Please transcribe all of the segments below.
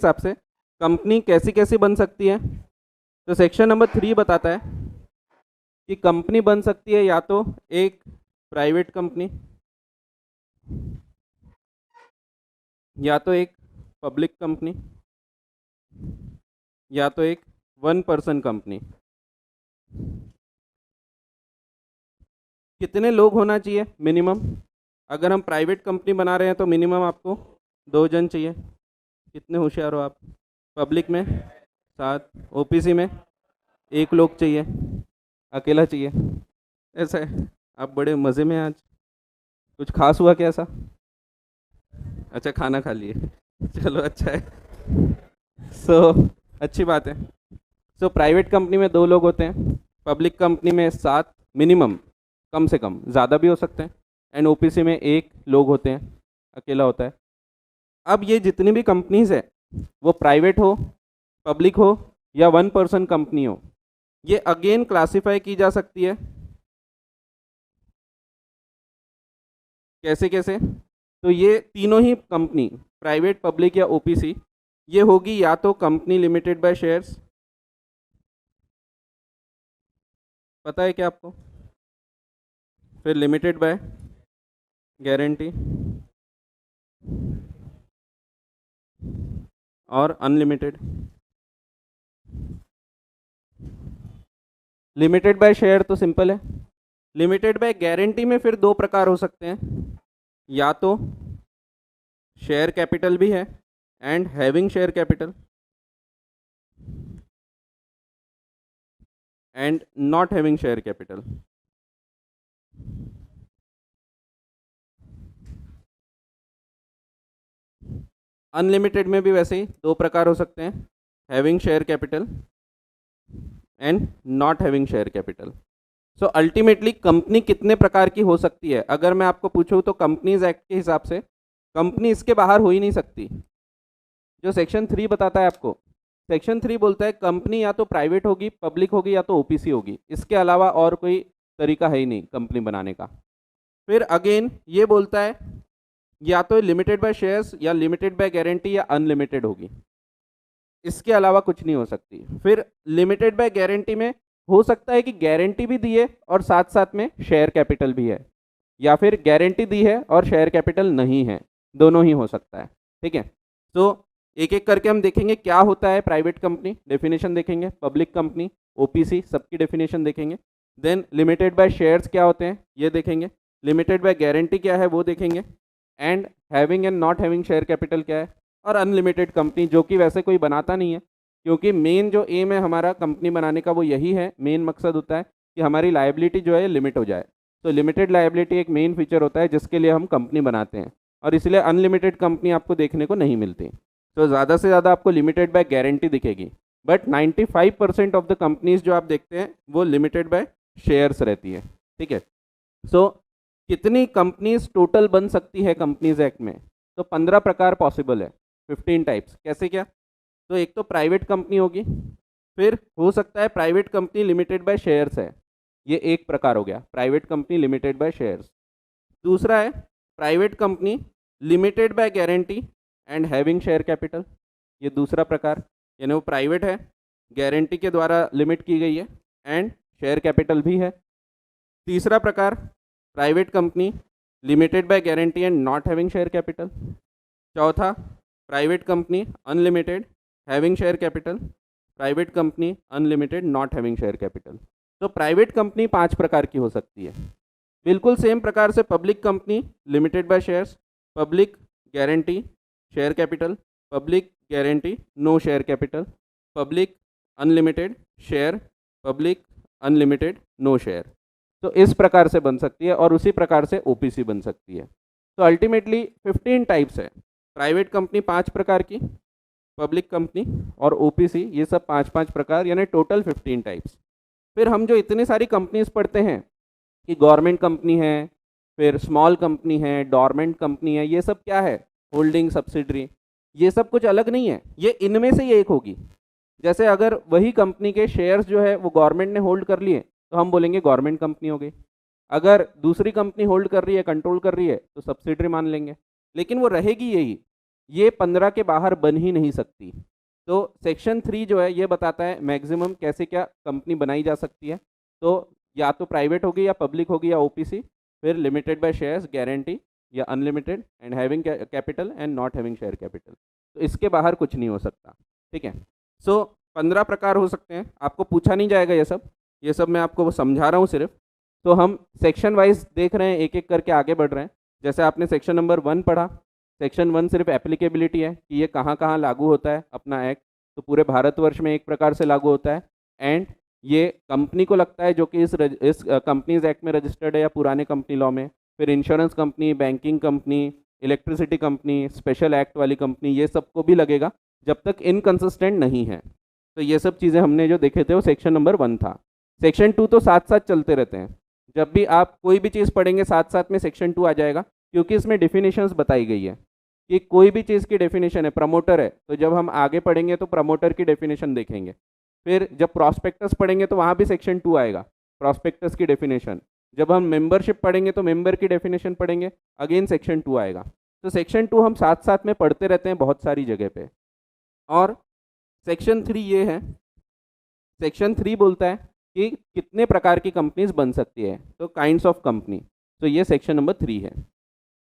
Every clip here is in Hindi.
हिसाब से कंपनी कैसी कैसी बन सकती है। तो सेक्शन नंबर 3 बताता है कि कंपनी बन सकती है या तो एक प्राइवेट कंपनी, या तो एक पब्लिक कंपनी, या तो एक वन पर्सन कंपनी। कितने लोग होना चाहिए मिनिमम? अगर हम प्राइवेट कंपनी बना रहे हैं तो मिनिमम आपको 2 जन चाहिए। कितने होशियार हो आप? पब्लिक में 7, ओपीसी में 1 लोग चाहिए, अकेला चाहिए। ऐसा है, आप बड़े मज़े में हैं आज। कुछ खास हुआ क्या ऐसा? अच्छा, खाना खा लिए, चलो अच्छा है। अच्छी बात है। प्राइवेट कंपनी में 2 लोग होते हैं, पब्लिक कंपनी में 7 मिनिमम, कम से कम, ज़्यादा भी हो सकते हैं, एंड ओपीसी में 1 लोग होते हैं, अकेला होता है। अब ये जितनी भी कंपनीज है वो प्राइवेट हो, पब्लिक हो या वन पर्सन कंपनी हो, ये अगेन क्लासिफाई की जा सकती है। कैसे कैसे? तो ये तीनों ही कंपनी, प्राइवेट, पब्लिक या ओपीसी, ये होगी या तो कंपनी लिमिटेड बाय शेयर्स, पता है क्या आपको? फिर लिमिटेड बाय गारंटी और अनलिमिटेड। लिमिटेड बाय शेयर तो सिंपल है। लिमिटेड बाय गारंटी में फिर 2 प्रकार हो सकते हैं, या तो शेयर कैपिटल भी है and having share capital, and not having share capital. Unlimited में भी वैसे ही 2 प्रकार हो सकते हैं, having share capital and not having share capital. So ultimately company कितने प्रकार की हो सकती है? अगर मैं आपको पूछूं तो कंपनीज एक्ट के हिसाब से कंपनी इसके बाहर हो ही नहीं सकती। जो सेक्शन 3 बताता है आपको, सेक्शन 3 बोलता है कंपनी या तो प्राइवेट होगी, पब्लिक होगी या तो ओपीसी होगी, इसके अलावा और कोई तरीका है ही नहीं कंपनी बनाने का। फिर अगेन ये बोलता है या तो लिमिटेड बाय शेयर्स या लिमिटेड बाय गारंटी या अनलिमिटेड होगी, इसके अलावा कुछ नहीं हो सकती। फिर लिमिटेड बाय गारंटी में हो सकता है कि गारंटी भी दी है और साथ साथ में शेयर कैपिटल भी है, या फिर गारंटी दी है और शेयर कैपिटल नहीं है, दोनों ही हो सकता है। ठीक है, तो एक एक करके हम देखेंगे क्या होता है प्राइवेट कंपनी, डेफिनेशन देखेंगे, पब्लिक कंपनी, ओपीसी, सबकी डेफिनेशन देखेंगे। देन लिमिटेड बाय शेयर्स क्या होते हैं ये देखेंगे, लिमिटेड बाय गारंटी क्या है वो देखेंगे, and having and not having share capital क्या है, और अनलिमिटेड कंपनी, जो कि वैसे कोई बनाता नहीं है, क्योंकि मेन जो एम है हमारा कंपनी बनाने का वो यही है, मेन मकसद होता है कि हमारी लायबिलिटी जो है लिमिट हो जाए। तो लिमिटेड लायबिलिटी एक मेन फीचर होता है जिसके लिए हम कंपनी बनाते हैं, और इसलिए अनलिमिटेड कंपनी आपको देखने को नहीं मिलती। तो ज़्यादा से ज़्यादा आपको लिमिटेड बाय गारंटी दिखेगी, बट 95% ऑफ द कंपनीज जो आप देखते हैं वो लिमिटेड बाय शेयर्स रहती है। ठीक है, सो कितनी कंपनीज टोटल बन सकती है कंपनीज एक्ट में? तो 15 प्रकार पॉसिबल है, 15 टाइप्स। कैसे क्या? तो एक तो प्राइवेट कंपनी होगी, फिर हो सकता है private company limited by shares है, ये एक प्रकार हो गया, private company limited by shares. दूसरा है private company limited by guarantee and having share capital, ये दूसरा प्रकार, यानी वो प्राइवेट है, गारंटी के द्वारा लिमिट की गई है एंड शेयर कैपिटल भी है। तीसरा प्रकार private company limited by guarantee and not having share capital. चौथा private company unlimited having share capital, private company unlimited not having share capital. तो प्राइवेट कंपनी 5 प्रकार की हो सकती है। बिल्कुल सेम प्रकार से public company limited by shares, public guarantee share capital, public guarantee no share capital, public unlimited share, public unlimited no share. तो इस प्रकार से बन सकती है, और उसी प्रकार से ओपीसी बन सकती है। तो अल्टीमेटली 15 टाइप्स है, प्राइवेट कंपनी 5 प्रकार की, पब्लिक कंपनी और ओपीसी, ये सब 5-5 प्रकार, यानी टोटल 15 टाइप्स। फिर हम जो इतनी सारी कंपनीज पढ़ते हैं कि गवर्नमेंट कंपनी है, फिर स्मॉल कंपनी है, डॉर्मेंट कंपनी है, ये सब क्या है? Holding subsidiary. ये सब कुछ अलग नहीं है, ये इनमें से ये एक होगी। जैसे अगर वही कंपनी के शेयर्स जो है वो गवर्नमेंट ने होल्ड कर लिए तो हम बोलेंगे गवर्नमेंट कंपनी हो गई, अगर दूसरी कंपनी होल्ड कर रही है, कंट्रोल कर रही है, तो सब्सिडरी मान लेंगे, लेकिन वो रहेगी यही, ये 15 के बाहर बन ही नहीं सकती। तो सेक्शन 3 जो है ये बताता है मैक्सिमम कैसे क्या कंपनी बनाई जा सकती है। तो या तो प्राइवेट होगी या पब्लिक होगी या ओपीसी, फिर लिमिटेड बाय शेयर्स, गारंटी या unlimited, and having capital and not having share capital. तो इसके बाहर कुछ नहीं हो सकता, ठीक है। सो 15 प्रकार हो सकते हैं, आपको पूछा नहीं जाएगा ये सब मैं आपको समझा रहा हूँ सिर्फ। तो हम सेक्शन वाइज देख रहे हैं, एक एक करके आगे बढ़ रहे हैं। जैसे आपने सेक्शन नंबर 1 पढ़ा, सेक्शन 1 सिर्फ एप्लीकेबिलिटी है कि ये कहाँ कहाँ लागू होता है अपना एक्ट, तो पूरे भारतवर्ष में एक प्रकार से लागू होता है। एंड ये कंपनी को लगता है जो कि इस कंपनीज एक्ट में रजिस्टर्ड है या पुराने कंपनी लॉ में। फिर insurance company, banking company, electricity company, special act वाली कंपनी, ये सबको भी लगेगा जब तक इनकंसिस्टेंट नहीं है। तो ये सब चीज़ें हमने जो देखे थे वो सेक्शन नंबर 1 था। सेक्शन 2 तो साथ साथ चलते रहते हैं, जब भी आप कोई भी चीज़ पढ़ेंगे साथ साथ में सेक्शन 2 आ जाएगा, क्योंकि इसमें डेफिनेशंस बताई गई है कि कोई भी चीज़ की डेफिनेशन है। प्रमोटर है तो जब हम आगे पढ़ेंगे तो प्रमोटर की डेफिनेशन देखेंगे। फिर जब प्रॉस्पेक्टस पढ़ेंगे तो वहाँ भी सेक्शन 2 आएगा, प्रॉस्पेक्टस की डेफिनेशन। जब हम मेंबरशिप पढ़ेंगे तो मेंबर की डेफिनेशन पढ़ेंगे, अगेन सेक्शन 2 आएगा। तो सेक्शन 2 हम साथ साथ में पढ़ते रहते हैं बहुत सारी जगह पे। और सेक्शन 3 ये है, सेक्शन 3 बोलता है कि कितने प्रकार की कंपनीज बन सकती है, तो काइंड्स ऑफ कंपनी। तो ये सेक्शन नंबर 3 है।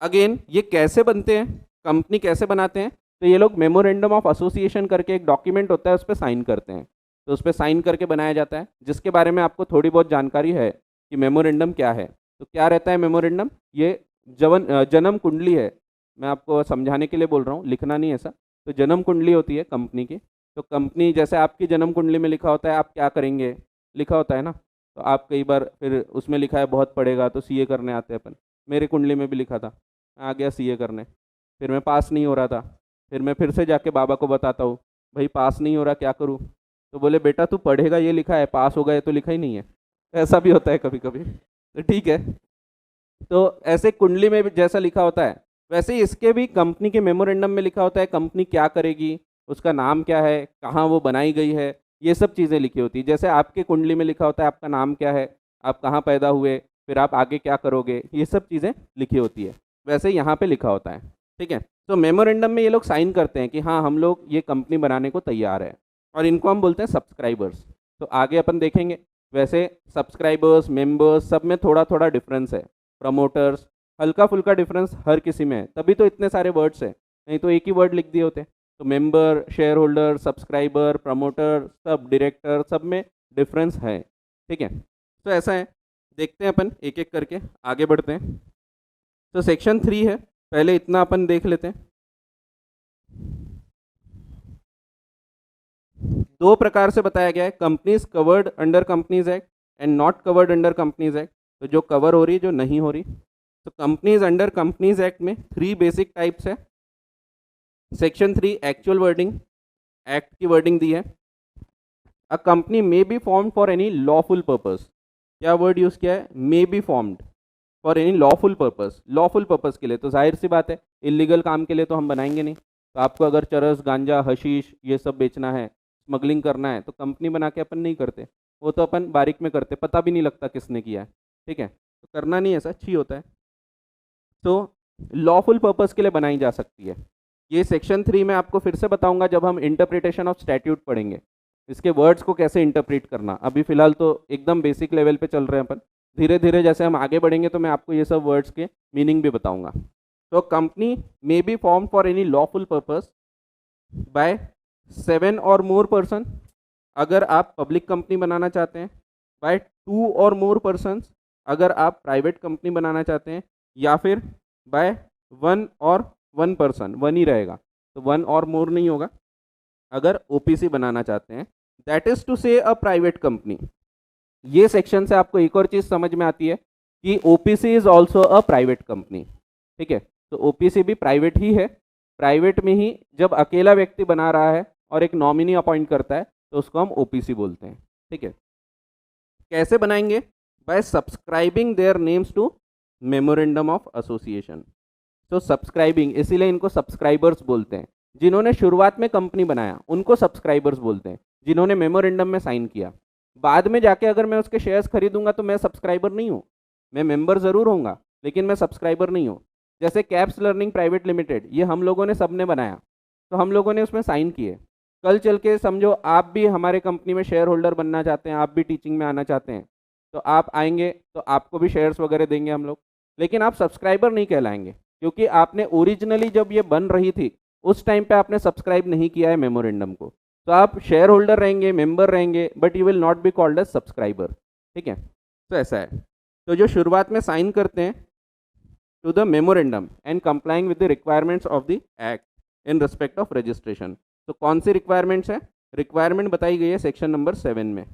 अगेन ये कैसे बनते हैं, कंपनी कैसे बनाते हैं, तो ये लोग मेमोरेंडम ऑफ एसोसिएशन करके एक डॉक्यूमेंट होता है, उस पर साइन करते हैं। तो उस पर साइन करके बनाया जाता है, जिसके बारे में आपको थोड़ी बहुत जानकारी है कि मेमोरेंडम क्या है। तो क्या रहता है मेमोरेंडम, ये जन्म कुंडली है। मैं आपको समझाने के लिए बोल रहा हूँ, लिखना नहीं ऐसा। तो जन्म कुंडली होती है कंपनी की। तो कंपनी जैसे आपकी जन्म कुंडली में लिखा होता है आप क्या करेंगे, लिखा होता है ना। तो आप कई बार फिर उसमें लिखा है बहुत पढ़ेगा तो सीए करने आते हैं अपन। मेरी कुंडली में भी लिखा था, आ गया सीए करने। फिर मैं पास नहीं हो रहा था, फिर मैं फिर से जाके बाबा को बताता हूँ, भाई पास नहीं हो रहा क्या करूँ। तो बोले बेटा तू पढ़ेगा ये लिखा है, पास होगा ये तो लिखा ही नहीं है। ऐसा भी होता है कभी कभी, तो ठीक है। तो ऐसे कुंडली में भी जैसा लिखा होता है वैसे ही इसके भी कंपनी के मेमोरेंडम में लिखा होता है कंपनी क्या करेगी, उसका नाम क्या है, कहाँ वो बनाई गई है, ये सब चीज़ें लिखी होती है। जैसे आपके कुंडली में लिखा होता है आपका नाम क्या है, आप कहाँ पैदा हुए, फिर आप आगे क्या करोगे, ये सब चीज़ें लिखी होती है। वैसे यहाँ पे लिखा होता है, ठीक है। तो मेमोरेंडम में ये लोग साइन करते हैं कि हाँ हम लोग ये कंपनी बनाने को तैयार है, और इनको हम बोलते हैं सब्सक्राइबर्स। तो आगे अपन देखेंगे। वैसे सब्सक्राइबर्स, मेंबर्स, सब में थोड़ा थोड़ा डिफरेंस है। प्रमोटर्स, हल्का फुल्का डिफरेंस हर किसी में है, तभी तो इतने सारे वर्ड्स हैं, नहीं तो एक ही वर्ड लिख दिए होते। तो member, share holder, subscriber, promoter, सब डायरेक्टर, सब में डिफरेंस है, ठीक है। तो ऐसा है, देखते हैं अपन एक एक करके आगे बढ़ते हैं। तो सेक्शन 3 है, पहले इतना अपन देख लेते हैं। 2 प्रकार से बताया गया है, companies covered under companies act and not covered under companies act. तो जो कवर हो रही, जो नहीं हो रही। तो कंपनीज अंडर कंपनीज एक्ट में 3 बेसिक टाइप्स है। सेक्शन 3 एक्चुअल वर्डिंग, एक्ट की वर्डिंग दी है। A company may be formed for any lawful purpose. क्या वर्ड यूज किया है, may be formed for any lawful purpose. Lawful purpose के लिए तो जाहिर सी बात है, इलीगल काम के लिए तो हम बनाएंगे नहीं। तो आपको अगर चरस, गांजा, हशीश ये सब बेचना है, स्मगलिंग करना है, तो कंपनी बना के अपन नहीं करते, वो तो अपन बारीक में करते, पता भी नहीं लगता किसने किया है, ठीक है। तो करना नहीं ऐसा, अच्छी होता है। तो लॉफुल पर्पस के लिए बनाई जा सकती है। ये सेक्शन 3 में आपको फिर से बताऊंगा जब हम इंटरप्रिटेशन ऑफ स्टैट्यूट पढ़ेंगे, इसके वर्ड्स को कैसे इंटरप्रेट करना। अभी फिलहाल तो एकदम बेसिक लेवल पे चल रहे हैं अपन, धीरे धीरे जैसे हम आगे बढ़ेंगे तो मैं आपको ये सब वर्ड्स के मीनिंग भी बताऊंगा। तो company may be form for any lawful purpose bye 7 और मोर पर्सन, अगर आप पब्लिक कंपनी बनाना चाहते हैं। बाय 2 और मोर पर्सन, अगर आप प्राइवेट कंपनी बनाना चाहते हैं। या फिर बाय 1 और 1 पर्सन, 1 ही रहेगा, तो 1 और मोर नहीं होगा, अगर ओपीसी बनाना चाहते हैं। दैट इज टू से अ प्राइवेट कंपनी। ये सेक्शन से आपको एक और चीज समझ में आती है कि OPC is also a private company, ठीक है। तो ओपीसी भी प्राइवेट ही है। प्राइवेट में ही जब अकेला व्यक्ति बना रहा है और एक नॉमिनी अपॉइंट करता है तो उसको हम ओपीसी बोलते हैं, ठीक है। कैसे बनाएंगे, by subscribing their names to memorandum of association. तो सब्सक्राइबिंग, इसीलिए इनको सब्सक्राइबर्स बोलते हैं। जिन्होंने शुरुआत में कंपनी बनाया उनको सब्सक्राइबर्स बोलते हैं, जिन्होंने मेमोरेंडम में साइन किया। बाद में जाके अगर मैं उसके शेयर्स खरीदूंगा तो मैं सब्सक्राइबर नहीं हूँ, मैं मेंबर ज़रूर होऊंगा लेकिन मैं सब्सक्राइबर नहीं हूँ। जैसे कैप्स लर्निंग प्राइवेट लिमिटेड, ये हम लोगों ने सबने बनाया, तो हम लोगों ने उसमें साइन किए। कल चल के समझो आप भी हमारे कंपनी में शेयर होल्डर बनना चाहते हैं, आप भी टीचिंग में आना चाहते हैं, तो आप आएंगे तो आपको भी शेयर्स वगैरह देंगे हम लोग, लेकिन आप सब्सक्राइबर नहीं कहलाएंगे, क्योंकि आपने ओरिजिनली जब ये बन रही थी उस टाइम पे आपने सब्सक्राइब नहीं किया है मेमोरेंडम को, तो आप शेयर होल्डर रहेंगे, मेंबर रहेंगे, but you will not be called as subscriber. ठीक है, तो ऐसा है। तो जो शुरुआत में साइन करते हैं to the memorandum and complying with the requirements of the act in respect of registration, तो कौन सी रिक्वायरमेंट्स है? रिक्वायरमेंट बताई गई है सेक्शन नंबर 7 में,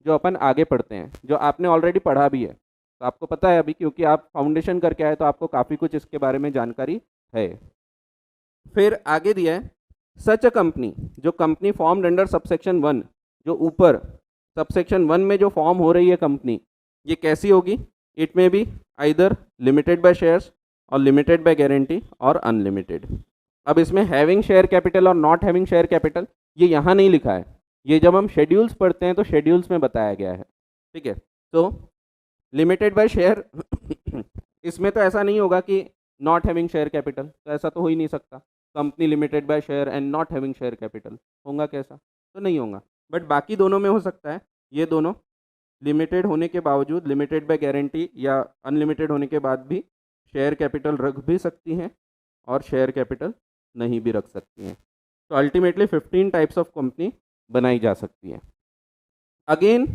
जो अपन आगे पढ़ते हैं, जो आपने ऑलरेडी पढ़ा भी है, तो आपको पता है अभी, क्योंकि आप फाउंडेशन करके आए तो आपको काफ़ी कुछ इसके बारे में जानकारी है। फिर आगे दिया है सच अ कंपनी, जो कंपनी फॉर्म्ड अंडर सबसेक्शन 1, जो ऊपर सबसेक्शन 1 में जो फॉर्म हो रही है कंपनी, ये कैसी होगी? इट में be either limited by shares और लिमिटेड बाय गारंटी और अनलिमिटेड। अब इसमें हैविंग शेयर कैपिटल और नॉट हैविंग शेयर कैपिटल ये यहाँ नहीं लिखा है, ये जब हम शेड्यूल्स पढ़ते हैं तो शेड्यूल्स में बताया गया है। ठीक है, तो लिमिटेड बाय शेयर इसमें तो ऐसा नहीं होगा कि नॉट हैविंग शेयर कैपिटल, तो ऐसा तो हो ही नहीं सकता, company limited bye share and not having share capital होगा कैसा? तो नहीं होगा, बट बाकी दोनों में हो सकता है। ये दोनों लिमिटेड होने के बावजूद, लिमिटेड बाय गारंटी या अनलिमिटेड होने के बाद भी शेयर कैपिटल रख भी सकती हैं और शेयर कैपिटल नहीं भी रख सकती हैं। तो अल्टीमेटली 15 टाइप्स ऑफ कंपनी बनाई जा सकती है। अगेन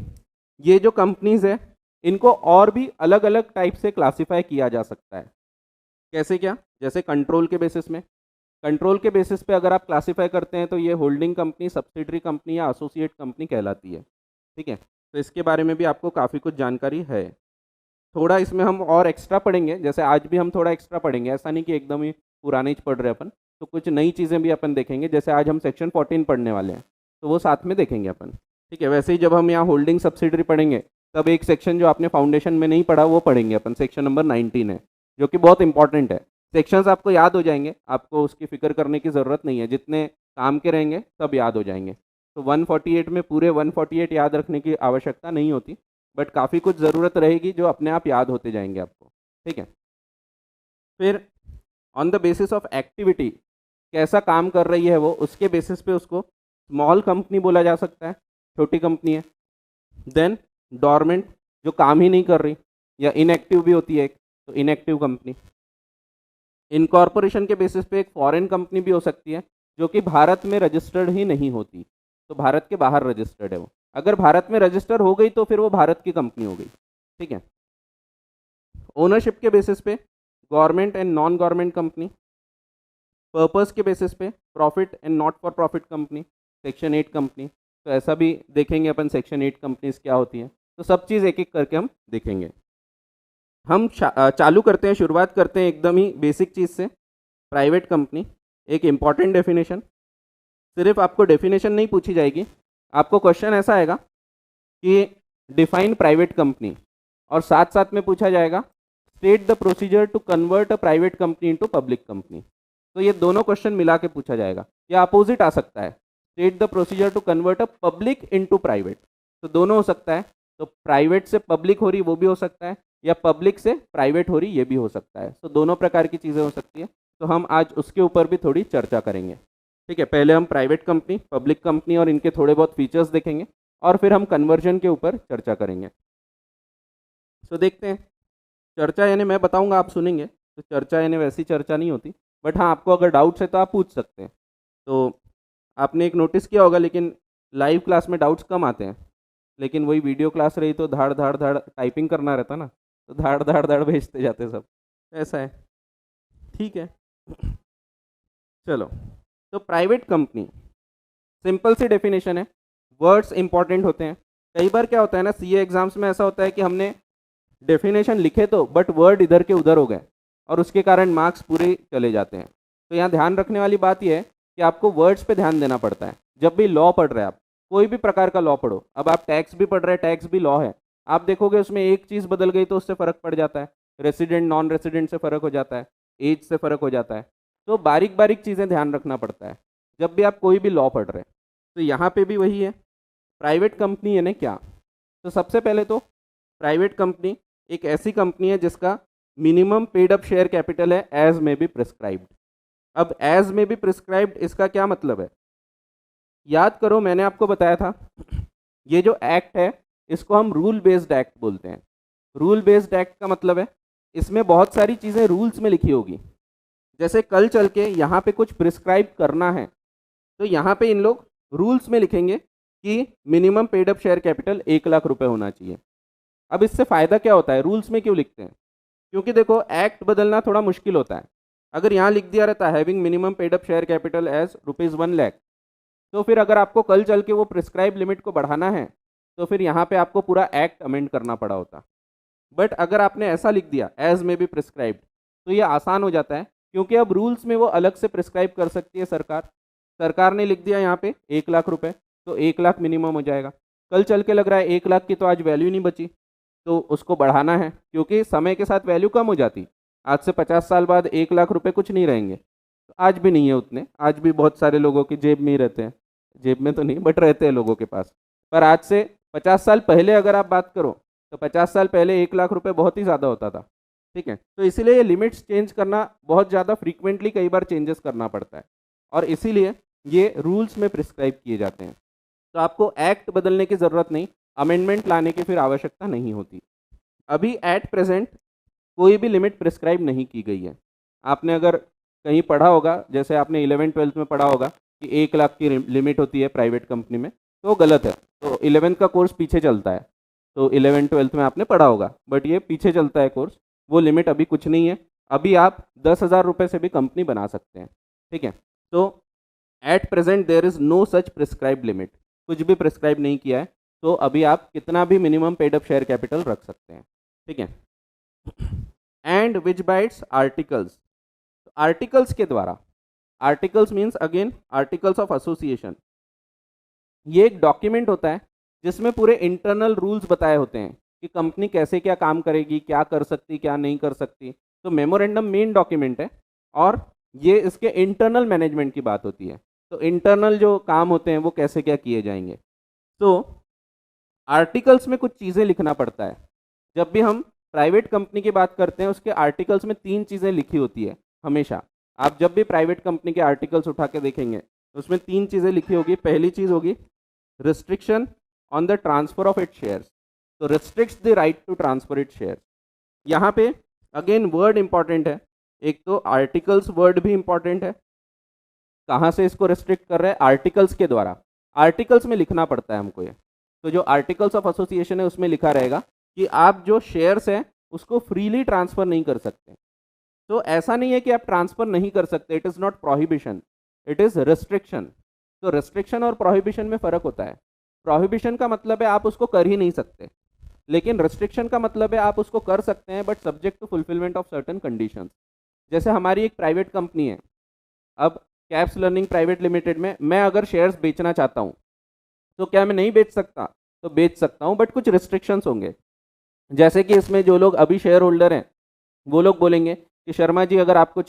ये जो कंपनीज है इनको और भी अलग अलग टाइप से क्लासिफाई किया जा सकता है। कैसे क्या? जैसे कंट्रोल के बेसिस में, कंट्रोल के बेसिस पे अगर आप क्लासिफाई करते हैं तो ये होल्डिंग कंपनी, सब्सिडरी कंपनी या एसोसिएट कंपनी कहलाती है। ठीक है, तो इसके बारे में भी आपको काफ़ी कुछ जानकारी है। थोड़ा इसमें हम और एक्स्ट्रा पढ़ेंगे, जैसे आज भी हम थोड़ा एक्स्ट्रा पढ़ेंगे, ऐसा नहीं कि एकदम ही पुराने ही पढ़ रहे अपन, तो कुछ नई चीज़ें भी अपन देखेंगे। जैसे आज हम सेक्शन 14 पढ़ने वाले हैं, तो वो साथ में देखेंगे अपन। ठीक है, वैसे ही जब हम यहाँ होल्डिंग सब्सिडरी पढ़ेंगे तब एक सेक्शन जो आपने फाउंडेशन में नहीं पढ़ा वो पढ़ेंगे अपन, सेक्शन नंबर 19 है, जो कि बहुत इंपॉर्टेंट है। सेक्शंस आपको याद हो जाएंगे, आपको उसकी फिक्र करने की ज़रूरत नहीं है, जितने काम के रहेंगे सब याद हो जाएंगे। तो 148 में पूरे 148 याद रखने की आवश्यकता नहीं होती, बट काफ़ी कुछ ज़रूरत रहेगी जो अपने आप याद होते जाएंगे आपको। ठीक है, फिर on the basis of activity, कैसा काम कर रही है वो, उसके बेसिस पे उसको स्मॉल कंपनी बोला जा सकता है, छोटी कंपनी है। देन डॉर्मेंट, जो काम ही नहीं कर रही, या इनएक्टिव भी होती है एक, तो इनएक्टिव कंपनी। इनकॉर्पोरेशन के बेसिस पे एक फॉरेन कंपनी भी हो सकती है जो कि भारत में रजिस्टर्ड ही नहीं होती, तो भारत के बाहर रजिस्टर्ड है वो। अगर भारत में रजिस्टर हो गई तो फिर वो भारत की कंपनी हो गई। ठीक है, ओनरशिप के बेसिस पे government and non government company. Purpose के बेसिस पे profit and not for profit company, section 8 company. तो ऐसा भी देखेंगे अपन, सेक्शन 8 कंपनीज क्या होती हैं, तो सब चीज़ एक एक करके हम देखेंगे। हम चालू करते हैं, शुरुआत करते हैं एकदम ही बेसिक चीज़ से। प्राइवेट कंपनी एक इम्पॉर्टेंट डेफिनेशन, सिर्फ आपको डेफिनेशन नहीं पूछी जाएगी, आपको क्वेश्चन ऐसा आएगा कि डिफाइन प्राइवेट कंपनी, और साथ साथ में पूछा जाएगा state the procedure to convert a private company into public company. तो ये दोनों क्वेश्चन मिला के पूछा जाएगा, या अपोजिट आ सकता है, state the procedure to convert a public into private, तो दोनों हो सकता है। तो प्राइवेट से पब्लिक हो रही वो भी हो सकता है, या पब्लिक से प्राइवेट हो रही ये भी हो सकता है। तो दोनों प्रकार की चीज़ें हो सकती है, तो हम आज उसके ऊपर भी थोड़ी चर्चा करेंगे। ठीक है, पहले हम प्राइवेट कंपनी, पब्लिक कंपनी और इनके थोड़े बहुत फीचर्स देखेंगे, और फिर हम कन्वर्जन के ऊपर चर्चा करेंगे। तो देखते हैं, चर्चा यानी मैं बताऊंगा आप सुनेंगे, तो चर्चा यानी वैसी चर्चा नहीं होती, बट हाँ आपको अगर डाउट्स है तो आप पूछ सकते हैं। तो आपने एक नोटिस किया होगा, लेकिन लाइव क्लास में डाउट्स कम आते हैं, लेकिन वही वीडियो क्लास रही तो धाड़ धाड़ धाड़ टाइपिंग करना रहता ना, तो धाड़ धाड़ धाड़ भेजते जाते सब, ऐसा है। ठीक है, चलो, तो प्राइवेट कंपनी सिंपल सी डेफिनेशन है, वर्ड्स इंपॉर्टेंट होते हैं। कई बार क्या होता है ना, सीए एग्जाम्स में ऐसा होता है कि हमने डेफिनेशन लिखे तो बट वर्ड इधर के उधर हो गए, और उसके कारण मार्क्स पूरे चले जाते हैं। तो यहाँ ध्यान रखने वाली बात यह है कि आपको वर्ड्स पे ध्यान देना पड़ता है। जब भी लॉ पढ़ रहे हैं आप, कोई भी प्रकार का लॉ पढ़ो, अब आप टैक्स भी पढ़ रहे हैं, टैक्स भी लॉ है, आप देखोगे उसमें एक चीज़ बदल गई तो उससे फ़र्क पड़ जाता है, रेसिडेंट नॉन रेसिडेंट से फ़र्क हो जाता है, एज से फ़र्क हो जाता है। तो बारीक बारीक चीज़ें ध्यान रखना पड़ता है जब भी आप कोई भी लॉ पढ़ रहे हैं। तो यहाँ पे भी वही है, प्राइवेट कंपनी यानी क्या? तो सबसे पहले तो प्राइवेट कंपनी एक ऐसी कंपनी है जिसका minimum paid up share capital है एज में बी प्रिस्क्राइब्ड। अब एज में बी प्रिस्क्राइब्ड इसका क्या मतलब है? याद करो मैंने आपको बताया था ये जो एक्ट है इसको हम रूल बेस्ड एक्ट बोलते हैं। रूल बेस्ड एक्ट का मतलब है इसमें बहुत सारी चीज़ें रूल्स में लिखी होगी। जैसे कल चल के यहाँ पे कुछ प्रिस्क्राइब करना है तो यहाँ पे इन लोग रूल्स में लिखेंगे कि minimum paid up share capital 1 lakh रुपए होना चाहिए। अब इससे फ़ायदा क्या होता है? रूल्स में क्यों लिखते हैं? क्योंकि देखो एक्ट बदलना थोड़ा मुश्किल होता है। अगर यहाँ लिख दिया रहता है having minimum paid up share capital as ₹1 lakh, तो फिर अगर आपको कल चल के वो प्रिस्क्राइब लिमिट को बढ़ाना है तो फिर यहाँ पे आपको पूरा एक्ट अमेंड करना पड़ा होता। बट अगर आपने ऐसा लिख दिया एज में बी प्रिस्क्राइब्ड तो ये आसान हो जाता है, क्योंकि अब रूल्स में वो अलग से प्रिस्क्राइब कर सकती है सरकार। सरकार ने लिख दिया यहाँ पे 1 लाख रुपए, तो 1 लाख मिनिमम हो जाएगा। कल चल के लग रहा है 1 लाख की तो आज वैल्यू नहीं बची, तो उसको बढ़ाना है, क्योंकि समय के साथ वैल्यू कम हो जाती। आज से 50 साल बाद 1 लाख रुपए कुछ नहीं रहेंगे। तो आज भी नहीं है उतने, आज भी बहुत सारे लोगों की जेब में ही रहते हैं। जेब में तो नहीं बट रहते हैं लोगों के पास। पर आज से 50 साल पहले अगर आप बात करो तो 50 साल पहले 1 लाख रुपए बहुत ही ज़्यादा होता था। ठीक है, तो इसीलिए ये लिमिट्स चेंज करना बहुत ज़्यादा फ्रीक्वेंटली कई बार चेंजेस करना पड़ता है और इसीलिए ये रूल्स में प्रिस्क्राइब किए जाते हैं। तो आपको एक्ट बदलने की ज़रूरत नहीं, अमेंडमेंट लाने की फिर आवश्यकता नहीं होती। अभी एट प्रेजेंट कोई भी लिमिट प्रिस्क्राइब नहीं की गई है। आपने अगर कहीं पढ़ा होगा, जैसे आपने 11th-12th में पढ़ा होगा कि 1 लाख की लिमिट होती है प्राइवेट कंपनी में, तो गलत है। तो 11th का कोर्स पीछे चलता है, तो 11th-12th में आपने पढ़ा होगा, बट ये पीछे चलता है कोर्स। वो लिमिट अभी कुछ नहीं है। अभी आप 10,000 रुपये से भी कंपनी बना सकते हैं। ठीक है, तो at present there is no such prescribe limit, कुछ भी प्रिस्क्राइब नहीं किया है। तो अभी आप कितना भी minimum paid up share capital रख सकते हैं। ठीक है, and which bytes articles, articles के द्वारा, articles means again articles of association. ये एक डॉक्यूमेंट होता है जिसमें पूरे इंटरनल रूल्स बताए होते हैं कि कंपनी कैसे क्या काम करेगी, क्या कर सकती, क्या नहीं कर सकती। तो मेमोरेंडम मेन डॉक्यूमेंट है और ये इसके इंटरनल मैनेजमेंट की बात होती है। तो इंटरनल जो काम होते हैं वो कैसे क्या किए जाएंगे। तो आर्टिकल्स में कुछ चीज़ें लिखना पड़ता है। जब भी हम प्राइवेट कंपनी की बात करते हैं उसके आर्टिकल्स में 3 चीज़ें लिखी होती है हमेशा। आप जब भी प्राइवेट कंपनी के आर्टिकल्स उठा के देखेंगे तो उसमें 3 चीज़ें लिखी होगी। पहली चीज़ होगी restriction on the transfer of it shares, तो restricts the right to transfer it share. यहाँ पे अगेन वर्ड इंपॉर्टेंट है, एक तो आर्टिकल्स वर्ड भी इंपॉर्टेंट है। कहाँ से इसको रिस्ट्रिक्ट कर रहे हैं? आर्टिकल्स के द्वारा। आर्टिकल्स में लिखना पड़ता है हमको ये। तो जो आर्टिकल्स ऑफ एसोसिएशन है उसमें लिखा रहेगा कि आप जो शेयर्स हैं उसको फ्रीली ट्रांसफर नहीं कर सकते। तो ऐसा नहीं है कि आप ट्रांसफर नहीं कर सकते, it is not prohibition, it is restriction. तो रिस्ट्रिक्शन और प्रोहिबिशन में फ़र्क होता है। प्रोहिबिशन का मतलब है आप उसको कर ही नहीं सकते, लेकिन रिस्ट्रिक्शन का मतलब है आप उसको कर सकते हैं but subject to fulfilment of certain conditions. जैसे हमारी एक प्राइवेट कंपनी है, अब कैप्स लर्निंग प्राइवेट लिमिटेड में मैं अगर शेयर्स बेचना चाहता हूँ तो क्या मैं नहीं बेच सकता? तो बेच सकता हूँ, बट कुछ रिस्ट्रिक्शंस होंगे। जैसे कि इसमें जो लोग अभी शेयर होल्डर हैं वो लोग बोलेंगे कि शर्मा जी अगर आपको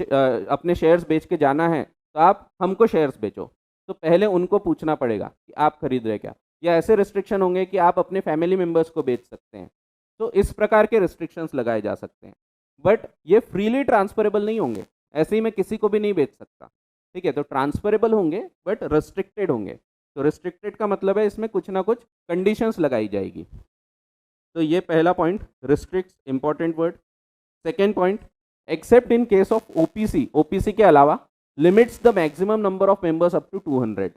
अपने शेयर्स बेच के जाना है तो आप हमको शेयर्स बेचो। तो पहले उनको पूछना पड़ेगा कि आप खरीद रहे क्या, या ऐसे रिस्ट्रिक्शन होंगे कि आप अपने फैमिली मेम्बर्स को बेच सकते हैं। तो इस प्रकार के रिस्ट्रिक्शंस लगाए जा सकते हैं, बट ये फ्रीली ट्रांसफरेबल नहीं होंगे। ऐसे ही मैं किसी को भी नहीं बेच सकता। ठीक है, तो ट्रांसफरेबल होंगे बट रिस्ट्रिक्टेड होंगे। तो रिस्ट्रिक्टेड का मतलब है इसमें कुछ ना कुछ कंडीशंस लगाई जाएगी। तो ये पहला point, restricts, important word. Second point, except in case of OPC, OPC के अलावा limits the maximum number of members up to 200।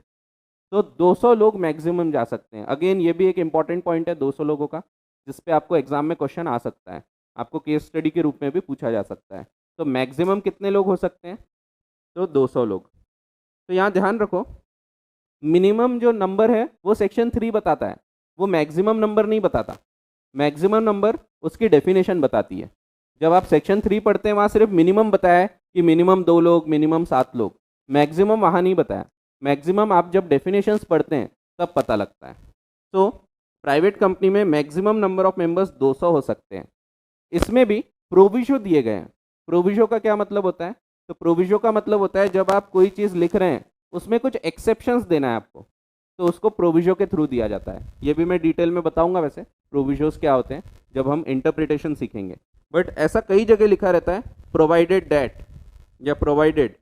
तो 200 लोग मैक्सिमम जा सकते हैं। अगेन ये भी एक इंपॉर्टेंट पॉइंट है 200 लोगों का, जिस पे आपको एग्जाम में क्वेश्चन आ सकता है, आपको केस स्टडी के रूप में भी पूछा जा सकता है। तो मैक्सिमम कितने लोग हो सकते हैं? तो 200 लोग। तो यहाँ ध्यान रखो, मिनिमम जो नंबर है वो सेक्शन 3 बताता है, वो मैक्सिमम नंबर नहीं बताता। मैक्सिमम नंबर उसकी डेफिनेशन बताती है। जब आप सेक्शन 3 पढ़ते हैं वहाँ सिर्फ मिनिमम बताया है कि मिनिमम 2 लोग, मिनिमम 7 लोग, मैक्सिमम वहाँ नहीं बताया। मैक्सिमम आप जब डेफिनेशंस पढ़ते हैं तब पता लगता है। तो प्राइवेट कंपनी में मैक्सिमम नंबर ऑफ मेंबर्स 200 हो सकते हैं। इसमें भी प्रोविजो दिए गए हैं। प्रोविजो का क्या मतलब होता है? तो प्रोविजो का मतलब होता है जब आप कोई चीज़ लिख रहे हैं उसमें कुछ एक्सेप्शंस देना है आपको, तो उसको प्रोविजो के थ्रू दिया जाता है। ये भी मैं डिटेल में बताऊंगा वैसे प्रोविजोस क्या होते हैं जब हम इंटरप्रिटेशन सीखेंगे। बट ऐसा कई जगह लिखा रहता है प्रोवाइडेड डैट या प्रोवाइडेड,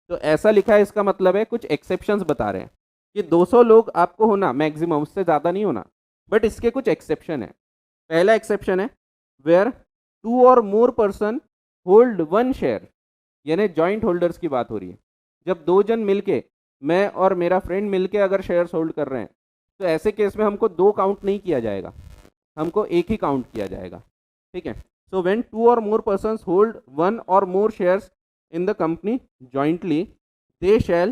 तो ऐसा लिखा है, इसका मतलब है कुछ एक्सेप्शंस बता रहे हैं कि 200 लोग आपको होना मैक्सिमम, उससे ज़्यादा नहीं होना, बट इसके कुछ एक्सेप्शन है। पहला एक्सेप्शन है वेयर 2 और मोर पर्सन होल्ड 1 शेयर, यानी जॉइंट होल्डर्स की बात हो रही है। जब 2 जन मिलके, मैं और मेरा फ्रेंड मिलके अगर शेयर्स होल्ड कर रहे हैं, तो ऐसे केस में हमको 2 काउंट नहीं किया जाएगा, हमको एक ही काउंट किया जाएगा। ठीक है, सो व्हेन 2 और मोर पर्सन्स होल्ड 1 और मोर shares in the company jointly, they shall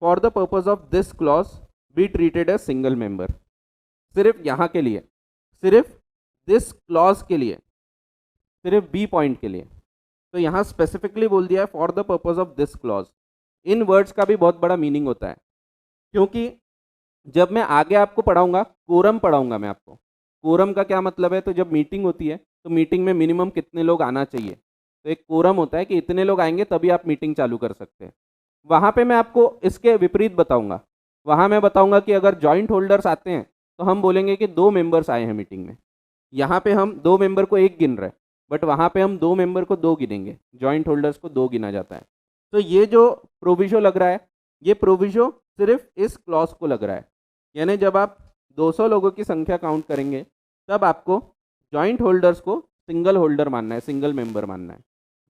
for the purpose of this clause be treated as single member। सिर्फ यहाँ के लिए, सिर्फ this clause के लिए, सिर्फ बी पॉइंट के लिए, तो यहाँ स्पेसिफिकली बोल दिया है for the purpose of this clause. In words का भी बहुत बड़ा मीनिंग होता है, क्योंकि जब मैं आगे आपको पढ़ाऊंगा, कोरम पढ़ाऊंगा मैं आपको, कोरम का क्या मतलब है, तो जब मीटिंग होती है तो मीटिंग में मिनिमम कितने लोग आना चाहिए, तो एक कोरम होता है कि इतने लोग आएंगे तभी आप मीटिंग चालू कर सकते हैं। वहाँ पे मैं आपको इसके विपरीत बताऊंगा, वहाँ मैं बताऊंगा कि अगर जॉइंट होल्डर्स आते हैं तो हम बोलेंगे कि 2 मेंबर्स आए हैं मीटिंग में। यहाँ पे हम 2 मेंबर को 1 गिन रहे हैं, बट वहाँ पे हम 2 मेंबर को 2 गिनेंगे, जॉइंट होल्डर्स को 2 गिना जाता है। तो ये जो प्रोविजो लग रहा है, ये प्रोविजो सिर्फ इस क्लॉज को लग रहा है, यानी जब आप 200 लोगों की संख्या काउंट करेंगे तब आपको जॉइंट होल्डर्स को सिंगल होल्डर मानना है, सिंगल मेंबर मानना है।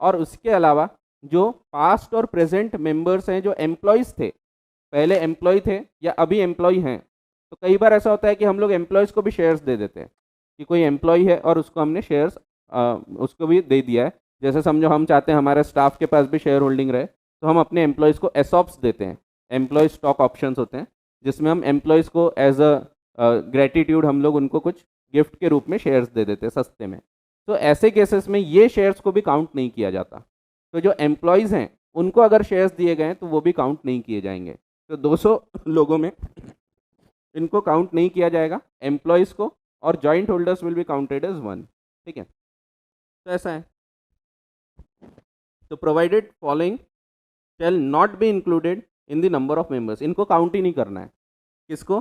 और उसके अलावा जो पास्ट और प्रेजेंट मेंबर्स हैं, जो एम्प्लॉयज़ थे, पहले एम्प्लॉय थे या अभी एम्प्लॉय हैं, तो कई बार ऐसा होता है कि हम लोग एम्प्लॉयज़ को भी शेयर्स दे देते हैं, कि कोई एम्प्लॉय है और उसको हमने शेयर्स उसको भी दे दिया है। जैसे समझो हम चाहते हैं हमारे स्टाफ के पास भी शेयर होल्डिंग रहे, तो हम अपने एम्प्लॉयज़ को एसॉप्स देते हैं, एम्प्लॉय स्टॉक ऑप्शंस होते हैं, जिसमें हम एम्प्लॉयज़ को एज अ ग्रेटिट्यूड हम लोग उनको कुछ गिफ्ट के रूप में शेयर्स दे देते हैं सस्ते में। तो ऐसे केसेस में ये शेयर्स को भी काउंट नहीं किया जाता। तो जो एम्प्लॉयज़ हैं उनको अगर शेयर्स दिए गए तो वो भी काउंट नहीं किए जाएंगे। तो 200 लोगों में इनको काउंट नहीं किया जाएगा, एम्प्लॉयज़ को, और joint holders will be counted as 1। ठीक है, तो ऐसा है। तो provided following shall not be included in the number of members, इनको काउंट ही नहीं करना है। किसको?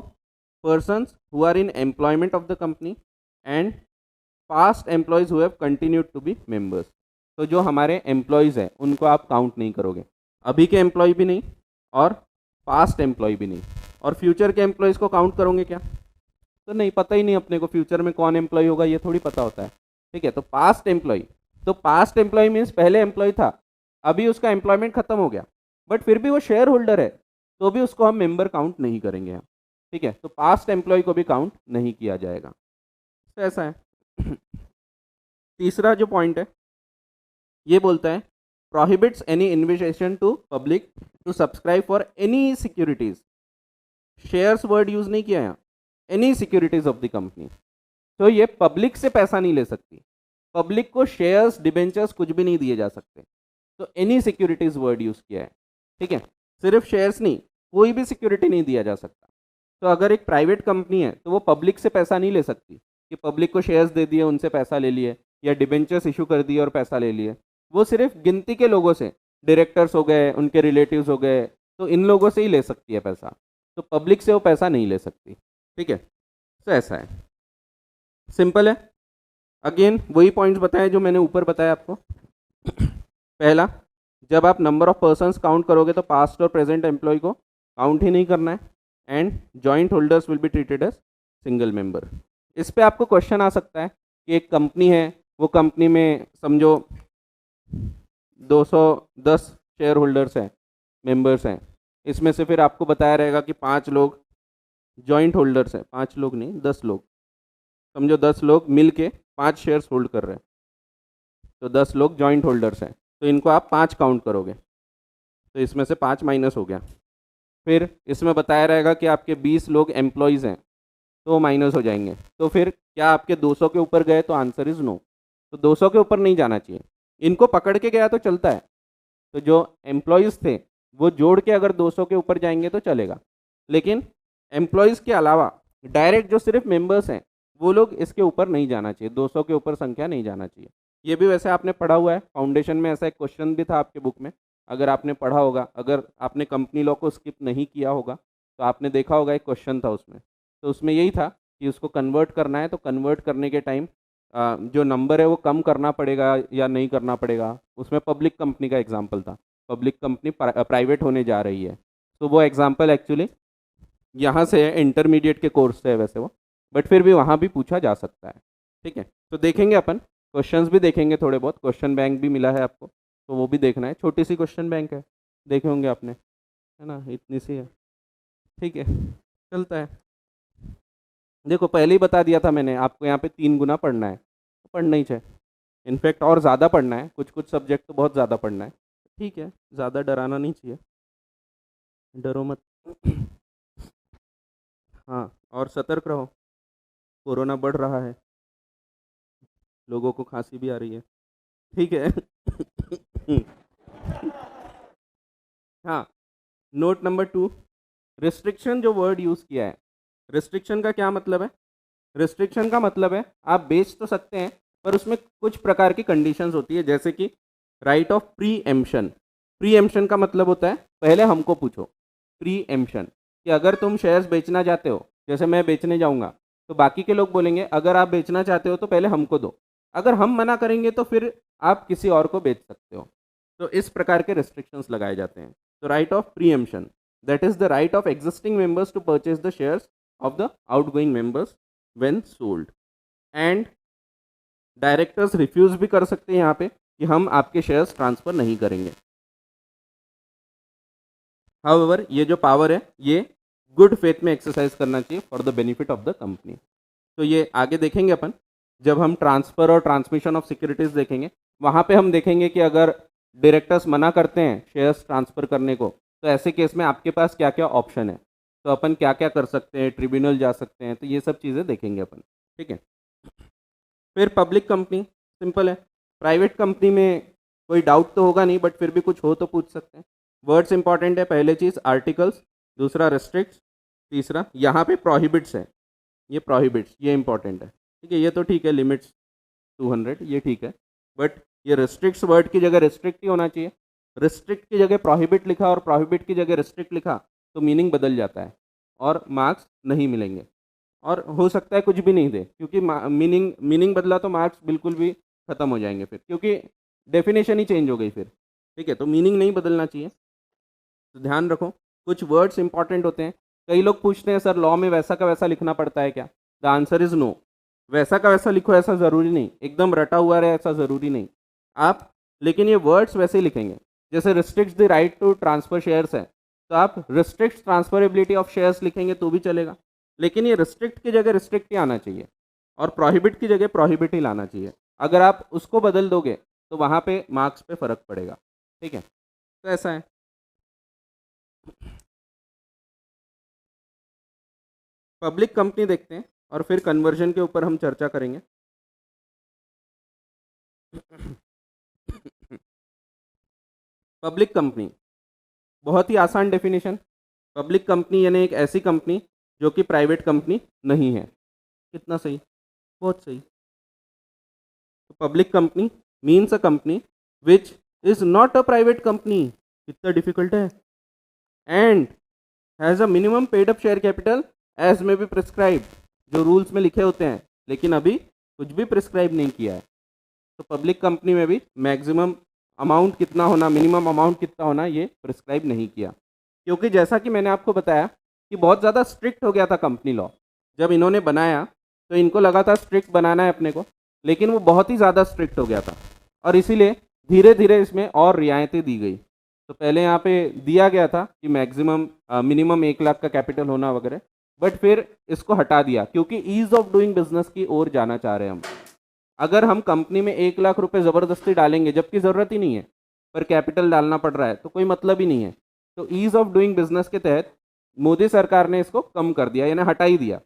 Persons who are in employment of the company and past employees who have continued to be members. तो जो हमारे एम्प्लॉयज़ हैं उनको आप काउंट नहीं करोगे, अभी के एम्प्लॉय भी नहीं और पास्ट एम्प्लॉय भी नहीं। और फ्यूचर के एम्प्लॉयज़ को काउंट करोगे क्या? तो नहीं, पता ही नहीं अपने को फ्यूचर में कौन एम्प्लॉय होगा, ये थोड़ी पता होता है। ठीक है, तो पास्ट एम्प्लॉय, तो पास्ट एम्प्लॉय मीन्स पहले एम्प्लॉय था, अभी उसका एम्प्लॉयमेंट खत्म हो गया, बट फिर भी वो शेयर होल्डर है, तो भी उसको हम मेंबर काउंट नहीं करेंगे हम। ठीक है, तो पास्ट एम्प्लॉय को भी काउंट नहीं किया जाएगा। तो ऐसा है। तीसरा जो पॉइंट है ये बोलता है prohibits any invitation to public to subscribe for any securities. Shares word use नहीं किया यहाँ, any securities of the company. तो ये पब्लिक से पैसा नहीं ले सकती, पब्लिक को शेयर्स डिबेंचर्स कुछ भी नहीं दिए जा सकते, तो एनी सिक्योरिटीज वर्ड यूज किया है। ठीक है, सिर्फ शेयर्स नहीं, कोई भी सिक्योरिटी नहीं दिया जा सकता। तो अगर एक प्राइवेट कंपनी है तो वो पब्लिक से पैसा नहीं ले सकती कि पब्लिक को शेयर्स दे दिए उनसे पैसा ले लिए, या डिबेंचर्स इशू कर दिए और पैसा ले लिए। वो सिर्फ गिनती के लोगों से, डायरेक्टर्स हो गए, उनके रिलेटिव्स हो गए, तो इन लोगों से ही ले सकती है पैसा, तो पब्लिक से वो पैसा नहीं ले सकती। ठीक है, तो ऐसा है, सिंपल है। अगेन वही पॉइंट्स बताए जो मैंने ऊपर बताया आपको। पहला, जब आप नंबर ऑफ पर्सन्स काउंट करोगे तो पास्ट और प्रेजेंट एम्प्लॉय को काउंट ही नहीं करना है, and joint holders will be treated as single member. इस पे आपको क्वेश्चन आ सकता है कि एक कंपनी है, वो कंपनी में समझो 210 शेयर होल्डर्स हैं, मेंबर्स हैं, इसमें से फिर आपको बताया रहेगा कि 5 लोग जॉइंट होल्डर्स हैं, 5 लोग नहीं 10 लोग, समझो 10 लोग मिल के 5 शेयर्स होल्ड कर रहे हैं, तो 10 लोग जॉइंट होल्डर्स हैं, तो इनको आप 5 काउंट करोगे, तो इसमें से 5 माइनस हो गया। फिर इसमें बताया रहेगा कि आपके 20 लोग एम्प्लॉयज़ हैं, तो माइनस हो जाएंगे। तो फिर क्या आपके 200 के ऊपर गए? तो आंसर इज़ नो। तो 200 के ऊपर नहीं जाना चाहिए, इनको पकड़ के गया तो चलता है। तो जो एम्प्लॉयज़ थे वो जोड़ के अगर 200 के ऊपर जाएंगे तो चलेगा, लेकिन एम्प्लॉयज़ के अलावा डायरेक्ट जो सिर्फ मेंबर्स हैं वो लोग इसके ऊपर नहीं जाना चाहिए, 200 के ऊपर संख्या नहीं जाना चाहिए। ये भी वैसे आपने पढ़ा हुआ है, फाउंडेशन में ऐसा एक क्वेश्चन भी था आपके बुक में, अगर आपने पढ़ा होगा, अगर आपने कंपनी लॉ को स्किप नहीं किया होगा तो आपने देखा होगा, एक क्वेश्चन था उसमें, तो उसमें यही था कि उसको कन्वर्ट करना है, तो कन्वर्ट करने के टाइम जो नंबर है वो कम करना पड़ेगा या नहीं करना पड़ेगा, उसमें पब्लिक कंपनी का एग्जाम्पल था। पब्लिक कंपनी प्राइवेट होने जा रही है, तो वो एग्जाम्पल एक्चुअली यहाँ से है, इंटरमीडिएट के कोर्स से है वैसे वो, बट फिर भी वहाँ भी पूछा जा सकता है। ठीक है, तो देखेंगे अपन, क्वेश्चंस भी देखेंगे, थोड़े बहुत क्वेश्चन बैंक भी मिला है आपको, तो वो भी देखना है। छोटी सी क्वेश्चन बैंक है, देखे होंगे आपने, है ना, इतनी सी है। ठीक है, चलता है। देखो पहले ही बता दिया था मैंने आपको, यहाँ पे 3 गुना पढ़ना है, तो पढ़ना ही चाहिए। इनफैक्ट और ज़्यादा पढ़ना है, कुछ कुछ सब्जेक्ट तो बहुत ज़्यादा पढ़ना है। ठीक है, ज़्यादा डराना नहीं चाहिए, डरो मत। हाँ, और सतर्क रहो, कोरोना बढ़ रहा है, लोगों को खांसी भी आ रही है। ठीक है। हाँ, नोट नंबर 2, रिस्ट्रिक्शन जो वर्ड यूज़ किया है, रिस्ट्रिक्शन का क्या मतलब है? रिस्ट्रिक्शन का मतलब है आप बेच तो सकते हैं, पर उसमें कुछ प्रकार की कंडीशंस होती है, जैसे कि राइट ऑफ प्री एम्पशन। प्री एम्पशन का मतलब होता है पहले हमको पूछो, प्री एम्पशन, कि अगर तुम शेयर्स बेचना चाहते हो, जैसे मैं बेचने जाऊंगा, तो बाकी के लोग बोलेंगे अगर आप बेचना चाहते हो तो पहले हमको दो, अगर हम मना करेंगे तो फिर आप किसी और को बेच सकते हो। तो इस प्रकार के रिस्ट्रिक्शंस लगाए जाते हैं। तो right of preemption, that is the right of existing members to purchase the shares of the outgoing members when sold. And directors refuse भी कर सकते हैं यहाँ पे कि हम आपके शेयर्स ट्रांसफर नहीं करेंगे। हाउएवर ये जो पावर है ये गुड फेथ में एक्सरसाइज करना चाहिए for the benefit of the company. तो ये आगे देखेंगे अपन, जब हम ट्रांसफर और ट्रांसमिशन ऑफ सिक्योरिटीज देखेंगे, वहाँ पे हम देखेंगे कि अगर डायरेक्टर्स मना करते हैं शेयर्स ट्रांसफर करने को, तो ऐसे केस में आपके पास क्या क्या ऑप्शन है, तो अपन क्या क्या कर सकते हैं, ट्रिब्यूनल जा सकते हैं, तो ये सब चीज़ें देखेंगे अपन। ठीक है, फिर पब्लिक कंपनी, सिंपल है। प्राइवेट कंपनी में कोई डाउट तो होगा नहीं, बट फिर भी कुछ हो तो पूछ सकते हैं। वर्ड्स इंपॉर्टेंट है, पहले चीज़ आर्टिकल्स, दूसरा रेस्ट्रिक्ट्स, तीसरा यहाँ पे प्रोहिबिट्स है, ये प्रोहिबिट्स ये इंपॉर्टेंट है। ठीक है, ये तो ठीक है, लिमिट्स 200 ये ठीक है, बट ये रिस्ट्रिक्ट्स वर्ड की जगह रिस्ट्रिक्ट ही होना चाहिए। रिस्ट्रिक्ट की जगह प्रोहिबिट लिखा और प्रोहिबिट की जगह रिस्ट्रिक्ट लिखा तो मीनिंग बदल जाता है और मार्क्स नहीं मिलेंगे, और हो सकता है कुछ भी नहीं दे, क्योंकि मीनिंग मीनिंग बदला तो मार्क्स बिल्कुल भी ख़त्म हो जाएंगे फिर, क्योंकि डेफिनेशन ही चेंज हो गई फिर। ठीक है, तो मीनिंग नहीं बदलना चाहिए, तो ध्यान रखो। कुछ वर्ड्स इंपॉर्टेंट होते हैं, कई लोग पूछते हैं सर लॉ में वैसा का वैसा लिखना पड़ता है क्या? The answer is no. वैसा का वैसा लिखो ऐसा ज़रूरी नहीं, एकदम रटा हुआ रहे ऐसा ज़रूरी नहीं आप, लेकिन ये वर्ड्स वैसे ही लिखेंगे। जैसे restricts the right to transfer shares है, तो आप रिस्ट्रिक्ट्स ट्रांसफरेबिलिटी ऑफ शेयर्स लिखेंगे तो भी चलेगा, लेकिन ये रिस्ट्रिक्ट की जगह रिस्ट्रिक्ट ही आना चाहिए और प्रोहिबिट की जगह प्रोहिबिट ही लाना चाहिए। अगर आप उसको बदल दोगे तो वहाँ पे मार्क्स पे फ़र्क पड़ेगा। ठीक है, तो ऐसा है। पब्लिक कंपनी देखते हैं और फिर कन्वर्जन के ऊपर हम चर्चा करेंगे। पब्लिक कंपनी, बहुत ही आसान डेफिनेशन। पब्लिक कंपनी यानी एक ऐसी कंपनी जो कि प्राइवेट कंपनी नहीं है। कितना सही, बहुत सही। तो public company means a company which is not a private company, कितना डिफिकल्ट है, and has a minimum paid up share capital as may be prescribe, जो रूल्स में लिखे होते हैं लेकिन अभी कुछ भी प्रिस्क्राइब नहीं किया है। तो पब्लिक कंपनी में भी मैक्सिमम अमाउंट कितना होना, मिनिमम अमाउंट कितना होना, ये प्रिस्क्राइब नहीं किया, क्योंकि जैसा कि मैंने आपको बताया कि बहुत ज़्यादा स्ट्रिक्ट हो गया था कंपनी लॉ। जब इन्होंने बनाया तो इनको लगा था स्ट्रिक्ट बनाना है अपने को, लेकिन वो बहुत ही ज़्यादा स्ट्रिक्ट हो गया था, और इसीलिए धीरे धीरे इसमें और रियायतें दी गई। तो पहले यहाँ पे दिया गया था कि मैक्सिमम मिनिमम 1 लाख का कैपिटल होना वगैरह, बट फिर इसको हटा दिया क्योंकि ईज ऑफ डूइंग बिजनेस की ओर जाना चाह रहे हैं हम। अगर हम कंपनी में 1 लाख रुपए ज़बरदस्ती डालेंगे जबकि ज़रूरत ही नहीं है, पर कैपिटल डालना पड़ रहा है, तो कोई मतलब ही नहीं है। तो ईज़ ऑफ डूइंग बिजनेस के तहत मोदी सरकार ने इसको कम कर दिया, यानी हटा ही दिया।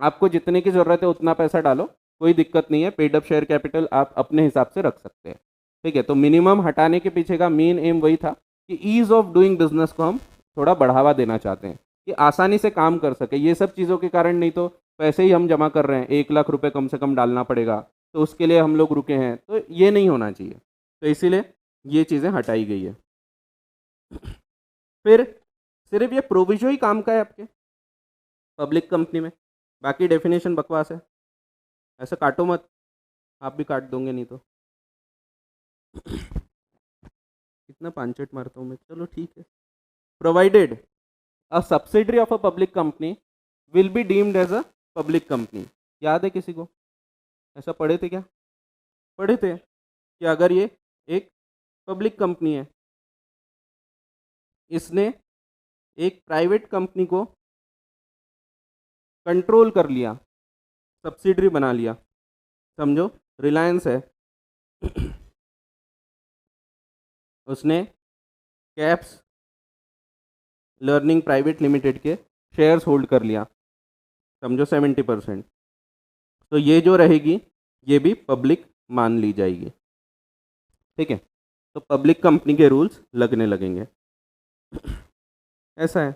आपको जितने की ज़रूरत है उतना पैसा डालो, कोई दिक्कत नहीं है, पेड अप शेयर कैपिटल आप अपने हिसाब से रख सकते हैं। ठीक है, तो मिनिमम हटाने के पीछे का मेन एम वही था कि ईज़ ऑफ डूइंग बिजनेस को हम थोड़ा बढ़ावा देना चाहते हैं कि आसानी से काम कर सके। ये सब चीज़ों के कारण नहीं तो पैसे ही हम जमा कर रहे हैं, 1 लाख रुपए कम से कम डालना पड़ेगा, तो उसके लिए हम लोग रुके हैं, तो ये नहीं होना चाहिए। तो इसीलिए ये चीज़ें हटाई गई है। फिर सिर्फ ये प्रोविजो ही काम का है आपके पब्लिक कंपनी में, बाकी डेफिनेशन बकवास है, ऐसा काटो मत। आप भी काट दोगे नहीं तो। कितना पांचट मारता हूँ मैं, चलो ठीक है। Provided a subsidiary of a public company will be deemed as a public company. याद है किसी को? ऐसा पढ़े थे क्या? पढ़े थे कि अगर ये एक पब्लिक कंपनी है, इसने एक प्राइवेट कंपनी को कंट्रोल कर लिया, सब्सिडरी बना लिया। समझो रिलायंस है, उसने कैप्स लर्निंग प्राइवेट लिमिटेड के शेयर्स होल्ड कर लिया, समझो 70%। तो ये जो रहेगी ये भी पब्लिक मान ली जाएगी, ठीक है। तो पब्लिक कंपनी के रूल्स लगने लगेंगे। ऐसा है,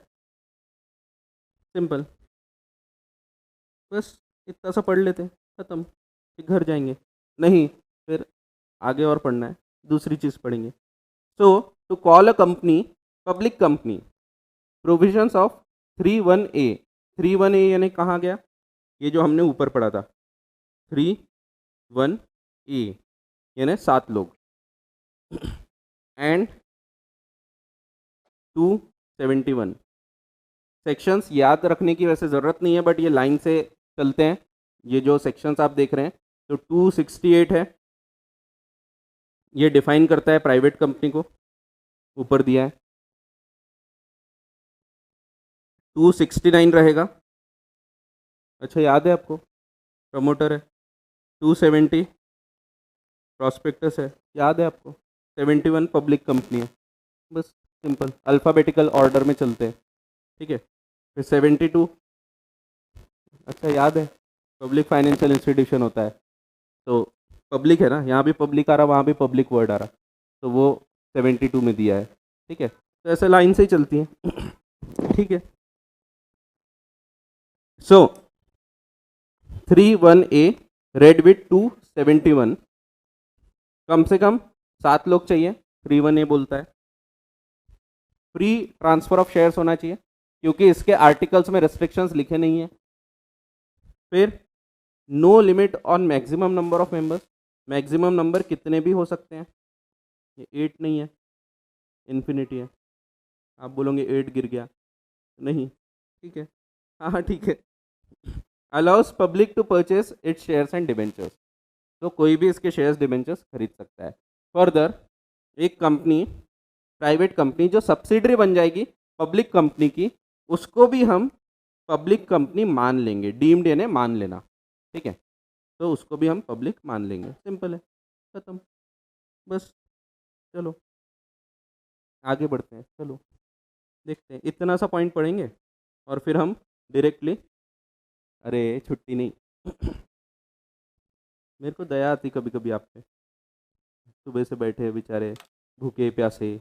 सिंपल। बस इतना सा पढ़ लेते, खत्म, फिर घर जाएंगे। नहीं, फिर आगे और पढ़ना है, दूसरी चीज़ पढ़ेंगे। So to call a company public company, provisions of 31A। 31A यानी कहाँ गया? ये जो हमने ऊपर पढ़ा था 31A यानी 7 लोग, एंड 271 सेक्शंस याद रखने की वैसे ज़रूरत नहीं है, बट ये लाइन से चलते हैं। ये जो सेक्शंस आप देख रहे हैं, तो 268 है, ये डिफाइन करता है प्राइवेट कंपनी को, ऊपर दिया है। 269 रहेगा, अच्छा याद है आपको, प्रमोटर है। 270 प्रॉस्पेक्टस है, याद है आपको। 71 पब्लिक कंपनी है। बस सिंपल, अल्फ़ाबेटिकल ऑर्डर में चलते हैं, ठीक है। फिर 72, अच्छा याद है, पब्लिक फाइनेंशियल इंस्टीट्यूशन होता है, तो पब्लिक है ना, यहाँ भी पब्लिक आ रहा, वहाँ भी पब्लिक वर्ड आ रहा, तो वो 72 में दिया है, ठीक है। तो ऐसे लाइन से ही चलती है, ठीक है। सो 31A रेड विथ 271, कम से कम 7 लोग चाहिए, 31A बोलता है। फ्री ट्रांसफर ऑफ शेयर्स होना चाहिए, क्योंकि इसके आर्टिकल्स में रेस्ट्रिक्शंस लिखे नहीं है। फिर no limit on maximum number of members, maximum number कितने भी हो सकते हैं, ये 8 नहीं है, इन्फिनिटी है। आप बोलोगे 8 गिर गया, नहीं, ठीक है, हाँ हाँ ठीक है। Allows public to purchase its shares and debentures, तो कोई भी इसके शेयर्स डिबेंचर्स खरीद सकता है। फर्दर एक कंपनी, प्राइवेट कंपनी जो सब्सिडरी बन जाएगी पब्लिक कंपनी की, उसको भी हम पब्लिक कंपनी मान लेंगे, डीम्ड यानी मान लेना, ठीक है। तो उसको भी हम पब्लिक मान लेंगे, सिंपल है, खत्म। बस चलो आगे बढ़ते हैं, चलो देखते हैं, इतना सा पॉइंट पढ़ेंगे और फिर हम डायरेक्टली, अरे छुट्टी नहीं, मेरे को दया आती कभी कभी आप पे, सुबह से बैठे बेचारे भूखे प्यासे,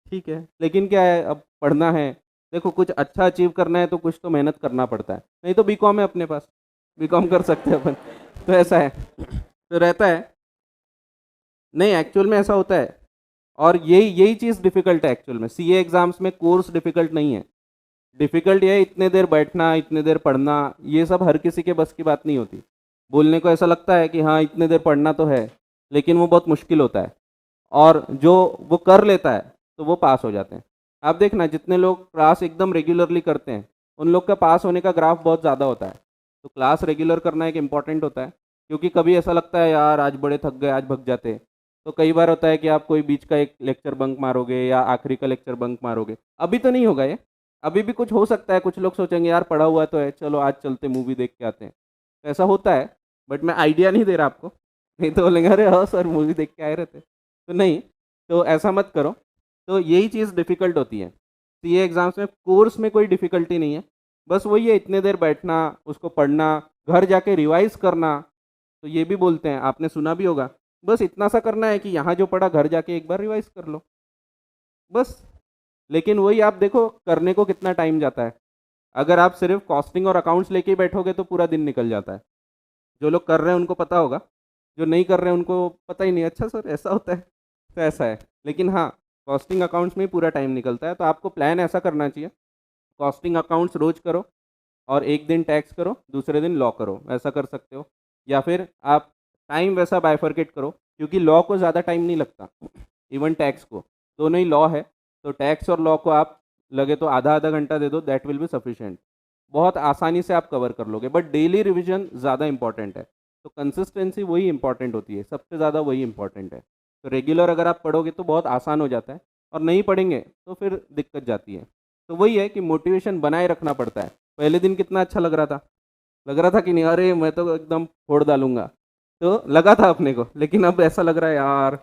ठीक है, लेकिन क्या है, अब पढ़ना है। देखो कुछ अच्छा अचीव करना है तो कुछ तो मेहनत करना पड़ता है, नहीं तो बीकॉम है अपने पास, बीकॉम कर सकते हैं अपन। तो ऐसा है, तो रहता है, नहीं एक्चुअल में ऐसा होता है। और यही यही चीज़ डिफिकल्ट है एक्चुअल में, सीए एग्जाम्स में कोर्स डिफिकल्ट नहीं है। डिफिकल्ट ये है इतने देर बैठना, इतने देर पढ़ना, ये सब हर किसी के बस की बात नहीं होती। बोलने को ऐसा लगता है कि हाँ इतने देर पढ़ना तो है, लेकिन वो बहुत मुश्किल होता है। और जो वो कर लेता है तो वो पास हो जाते हैं। आप देखना जितने लोग क्लास एकदम रेगुलरली करते हैं, उन लोग का पास होने का ग्राफ बहुत ज़्यादा होता है। तो क्लास रेगुलर करना एक इम्पॉर्टेंट होता है, क्योंकि कभी ऐसा लगता है यार आज बड़े थक गए, आज भग जाते। तो कई बार होता है कि आप कोई बीच का एक लेक्चर बंक मारोगे या आखिरी का लेक्चर बंक मारोगे। अभी तो नहीं होगा ये, अभी भी कुछ हो सकता है, कुछ लोग सोचेंगे यार पढ़ा हुआ तो है, चलो आज चलते मूवी देख के आते हैं। तो ऐसा होता है, बट मैं आइडिया नहीं दे रहा आपको, नहीं तो बोलेंगे अरे हाँ सर मूवी देख के आए रहते, तो नहीं, तो ऐसा मत करो। तो यही चीज़ डिफ़िकल्ट होती है सीए एग्ज़ाम्स में, कोर्स में कोई डिफ़िकल्टी नहीं है, बस वही है इतने देर बैठना, उसको पढ़ना, घर जाके रिवाइज करना। तो ये भी बोलते हैं, आपने सुना भी होगा, बस इतना सा करना है कि यहाँ जो पढ़ा घर जाके एक बार रिवाइज कर लो, बस। लेकिन वही आप देखो करने को कितना टाइम जाता है। अगर आप सिर्फ कॉस्टिंग और अकाउंट्स लेके ही बैठोगे तो पूरा दिन निकल जाता है। जो लोग कर रहे हैं उनको पता होगा, जो नहीं कर रहे हैं उनको पता ही नहीं, अच्छा सर ऐसा होता है, तो ऐसा है। लेकिन हाँ, कॉस्टिंग अकाउंट्स में ही पूरा टाइम निकलता है, तो आपको प्लान ऐसा करना चाहिए, कॉस्टिंग अकाउंट्स रोज करो और एक दिन टैक्स करो, दूसरे दिन लॉ करो, ऐसा कर सकते हो। या फिर आप टाइम वैसा बाइफरकेट करो, क्योंकि लॉ को ज़्यादा टाइम नहीं लगता, इवन टैक्स को, दोनों ही लॉ है, तो टैक्स और लॉ को आप लगे तो आधा आधा घंटा दे दो, दैट विल बी सफिशिएंट। बहुत आसानी से आप कवर कर लोगे, बट डेली रिविजन ज़्यादा इंपॉर्टेंट है। तो कंसिस्टेंसी वही इंपॉर्टेंट होती है, सबसे ज़्यादा वही इंपॉर्टेंट है। तो रेगुलर अगर आप पढ़ोगे तो बहुत आसान हो जाता है, और नहीं पढ़ेंगे तो फिर दिक्कत जाती है। तो वही है कि मोटिवेशन बनाए रखना पड़ता है। पहले दिन कितना अच्छा लग रहा था कि नहीं, अरे मैं तो एकदम फोड़ डालूंगा, तो लगा था अपने को, लेकिन अब ऐसा लग रहा है यार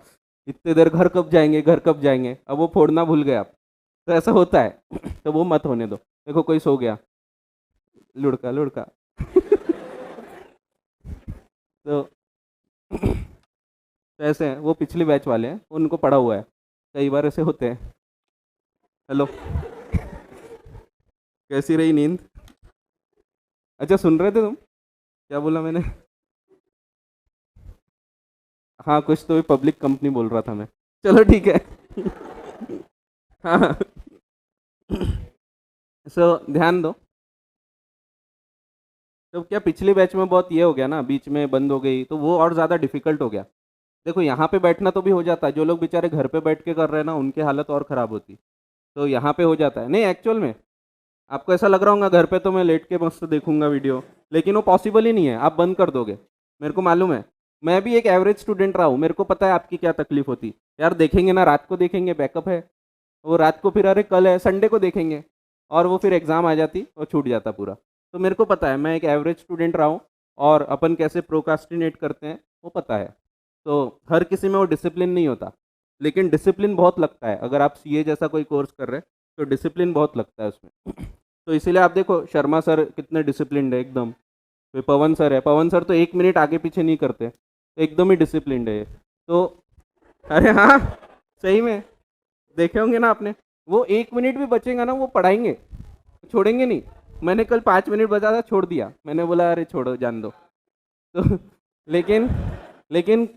इतने देर घर कब जाएंगे, घर कब जाएंगे, अब वो फोड़ना भूल गए आप। तो ऐसा होता है तो वो मत होने दो। देखो कोई सो गया, लुढ़का लुढ़का तो तो ऐसे हैं, वो पिछली बैच वाले हैं, उनको पढ़ा हुआ है, कई बार ऐसे होते हैं। हेलो, कैसी रही नींद? अच्छा सुन रहे थे तुम, क्या बोला मैंने? हाँ कुछ तो पब्लिक कंपनी बोल रहा था मैं, चलो ठीक है हाँ सो ध्यान दो। तो क्या पिछले बैच में बहुत ये हो गया ना, बीच में बंद हो गई, तो वो और ज़्यादा डिफिकल्ट हो गया। देखो यहाँ पे बैठना तो भी हो जाता है, जो लोग बेचारे घर पे बैठ के कर रहे हैं ना, उनकी हालत और ख़राब होती। तो यहाँ पे हो जाता है, नहीं एक्चुअल में आपको ऐसा लग रहा होगा घर पे तो मैं लेट के मस्त देखूंगा वीडियो, लेकिन वो पॉसिबल ही नहीं है, आप बंद कर दोगे। मेरे को मालूम है, मैं भी एक एवरेज स्टूडेंट रहा हूँ, मेरे को पता है आपकी क्या तकलीफ होती। यार देखेंगे ना, रात को देखेंगे, बैकअप है, वो रात को फिर अरे कल है, संडे को देखेंगे, और वो फिर एग्ज़ाम आ जाती और छूट जाता पूरा। तो मेरे को पता है, मैं एक एवरेज स्टूडेंट रहा हूँ, और अपन कैसे प्रोकास्टिनेट करते हैं वो पता है। तो हर किसी में वो डिसिप्लिन नहीं होता, लेकिन डिसिप्लिन बहुत लगता है। अगर आप सीए जैसा कोई कोर्स कर रहे हैं तो डिसिप्लिन बहुत लगता है उसमें तो इसीलिए आप देखो शर्मा सर कितने डिसिप्लिन्ड है एकदम, फिर पवन सर है, पवन सर तो 1 मिनट आगे पीछे नहीं करते, तो एकदम ही डिसिप्लिन्ड है ये। तो अरे हाँ, सही में देखे होंगे ना आपने, वो 1 मिनट भी बचेगा ना वो पढ़ाएंगे, छोड़ेंगे नहीं। मैंने कल 5 मिनट बचा था, छोड़ दिया, मैंने बोला अरे छोड़ो जान दो तो लेकिन लेकिन